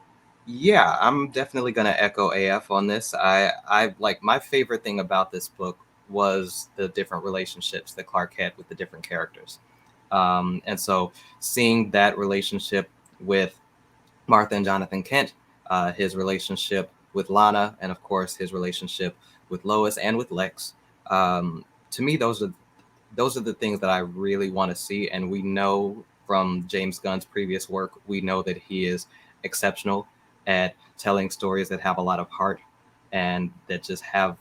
Yeah, I'm definitely gonna echo AF on this. I like my favorite thing about this book was the different relationships that Clark had with the different characters. And so seeing that relationship with Martha and Jonathan Kent, his relationship with Lana, and of course his relationship with Lois and with Lex. To me, those are the things that I really want to see. And we know from James Gunn's previous work, we know that he is exceptional at telling stories that have a lot of heart and that just have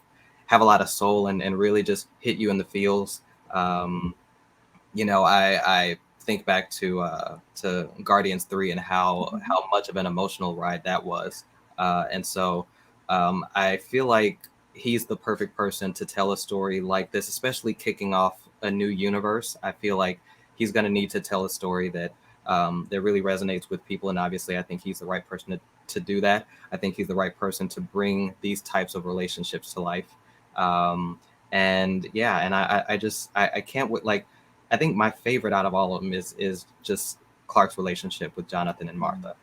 a lot of soul and really just hit you in the feels. Um, I think back to Guardians 3 and Mhm. how much of an emotional ride that was. And so I feel like he's the perfect person to tell a story like this, especially kicking off a new universe. I feel like he's going to need to tell a story that really resonates with people, and obviously, I think he's the right person to do that. I think he's the right person to bring these types of relationships to life. And yeah, and I can't wait. Like, I think my favorite out of all of them is just Clark's relationship with Jonathan and Martha.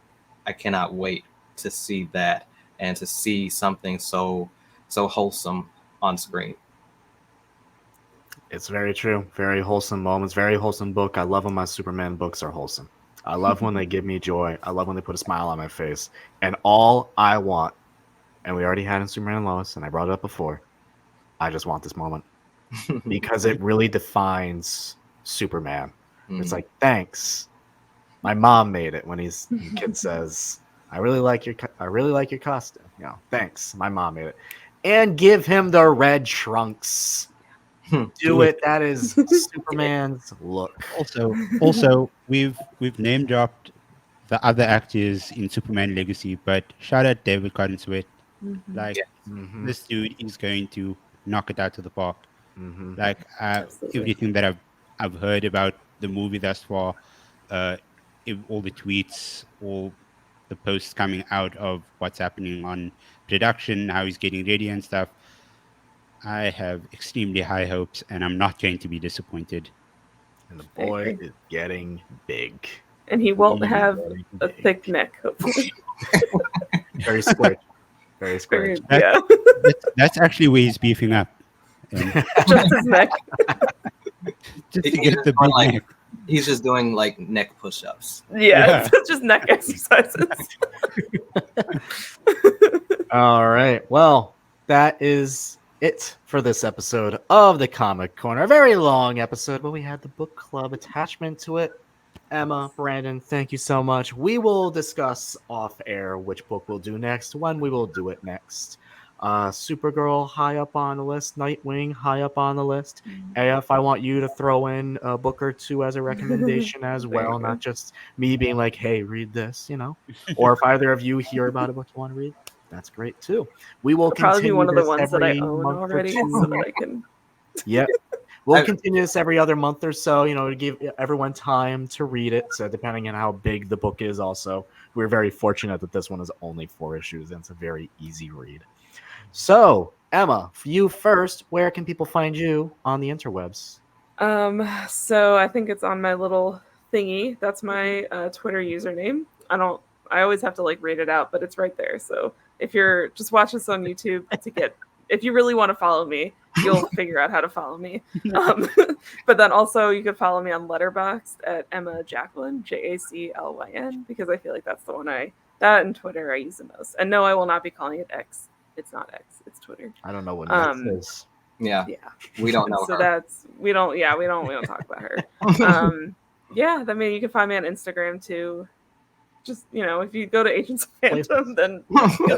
I cannot wait to see that and to see something so wholesome on screen. It's very true. Very wholesome moments. Very wholesome book. I love when my Superman books are wholesome. I love when they give me joy. I love when they put a smile on my face. And all I want, and we already had in Superman and Lois, and I brought it up before, I just want this moment because it really defines Superman. It's like, thanks. My mom made it when the kid says, I really like your costume. You know, thanks. My mom made it. And give him the red trunks. Do it. That is Superman's look. Also, we've name dropped the other actors in Superman Legacy, but shout out David Cotton-Sweat. Like Mhm. this dude is going to knock it out to the park. Mhm. Like Absolutely. everything that I've heard about the movie thus far, uh, all the tweets, all the posts coming out of what's happening on production, how he's getting ready and stuff. I have extremely high hopes, and I'm not going to be disappointed. And the I boy agree. is getting big. And he won't He's have getting a big. thick neck, hopefully. Very square. Very square. Very, That- yeah, That's actually where he's beefing up, and just his neck. just He- to he's get just the doing, big like, neck. He's just doing like neck push-ups. Yeah, it's just neck exercises. All right. Well, that is it for this episode of the Comic Corner. A very long episode, but we had the book club attachment to it. Emma, Brandon, thank you so much. We will discuss off air which book we'll do next, when we will do it next. Supergirl high up on the list, Nightwing high up on the list. AF, I want you to throw in a book or two as a recommendation as There you well, go. not just me being like, hey, read this, Or if either of you hear about a book you want to read, that's great too. We will It'll probably be continue one of the this ones that I every own month or already, two. so that I can. Yep. We'll I- continue this every other month or so, to give everyone time to read it. So depending on how big the book is also, we're very fortunate that this one is only 4 issues and it's a very easy read. So, Emma, for you first, where can people find you on the interwebs? So I think it's on my little thingy. That's my Twitter username. I always have to like read it out, but it's right there. So if you're just watch this on YouTube if you really want to follow me, you'll figure out how to follow me. But then also you could follow me on Letterboxd at Emma Jacqueline, Jaclyn, because I feel like that's the one that and Twitter I use the most. And no, I will not be calling it X. It's not X. It's Twitter. I don't know what next Um, is. Yeah, Yeah. we don't know So her. we don't talk about her. Yeah, I mean you can find me on Instagram too. Just if you go to Agents of Fandom, then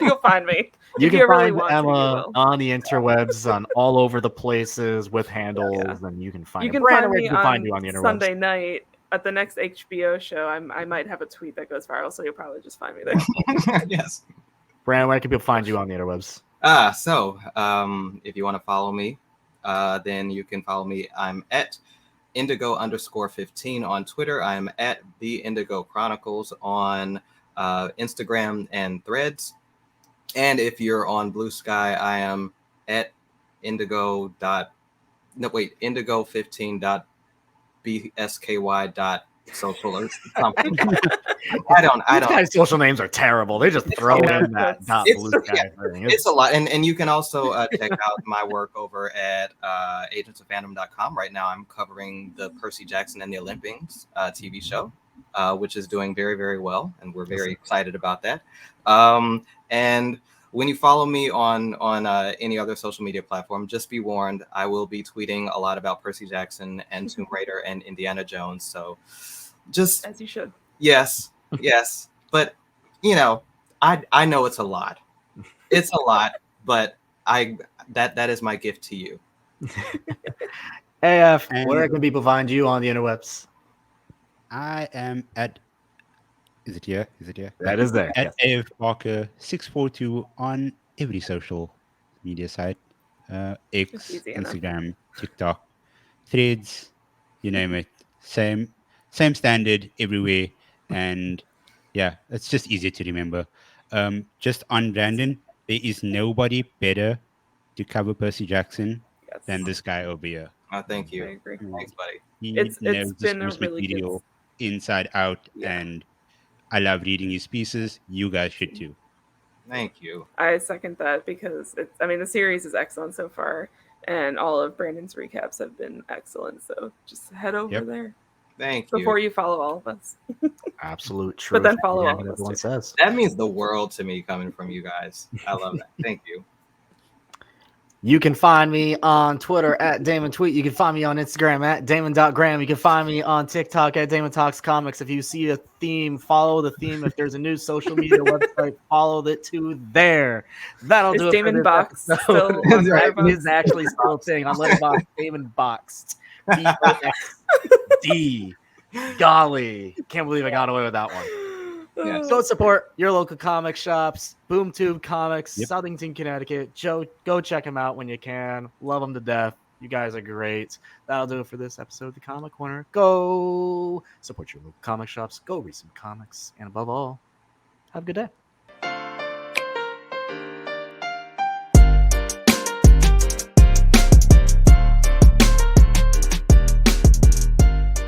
you'll find me. You If can you really find want to, you Emma will. on the interwebs, on all over the places with handles, and you can find You her. can Brandon, find where me can find on you on the interwebs? Sunday night at the next HBO show. I might have a tweet that goes viral, so you'll probably just find me there. Yes. Brandon, where can people find you on the interwebs? So if you want to follow me, then you can follow me. I'm at Indigo_15 on Twitter. I'm at the Indigo Chronicles on Instagram and Threads. And if you're on Blue Sky, I am at indigo15.bsky.social or something. I These don't. guys' social names are terrible. They just throw Yeah, in that dot it's- blue sky thing. It's a lot, and you can also check out my work over at agentsofandom.com. Right now I'm covering the Percy Jackson and the Olympians TV show, which is doing very, very well, and we're very excited about that. And when you follow me on any other social media platform, just be warned, I will be tweeting a lot about Percy Jackson and Tomb Raider and Indiana Jones, so just As you should. yes, but I know it's a lot. It's a lot, but that is my gift to you. AF, And- where can people find you on the interwebs? I am at. Is it here? Is it here? That is there. At AF Barker 642 on every social media site, X, It's easy enough. Instagram, TikTok, Threads, you name it. Same standard everywhere, and yeah, it's just easier to remember. Just on Brandon, there is nobody better to cover Percy Jackson Yes. than this guy over here. Thank I you. agree. Thanks, buddy. He It's knows the been a source really good. material inside out, Yeah. and I love reading his pieces. You guys should too. Thank you. I second that because the series is excellent so far, and all of Brandon's recaps have been excellent. So just head over Yep. there Thank you. before you follow all of us. Absolute truth. then follow Yeah, all of us, everyone too. says. That means the world to me coming from you guys. I love that. Thank you. You can find me on Twitter at Damon Tweet. You can find me on Instagram at Damon.Graham. You can find me on TikTok at Damon Talks Comics. If you see a theme, follow the theme. If there's a new social media website, follow it to there. That'll do Is it for Damon this Box episode. still on That Letterboxd? is actually still a thing on Letterboxd. Damon Boxed. BOXD. Golly. Can't believe I got away with that one. Yes. Go support your local comic shops. BoomTube Comics, Yep. Southington, Connecticut. Joe, go check them out when you can. Love them to death. You guys are great. That'll do it for this episode of the Comic Corner. Go support your local comic shops. Go read some comics. And above all, have a good day.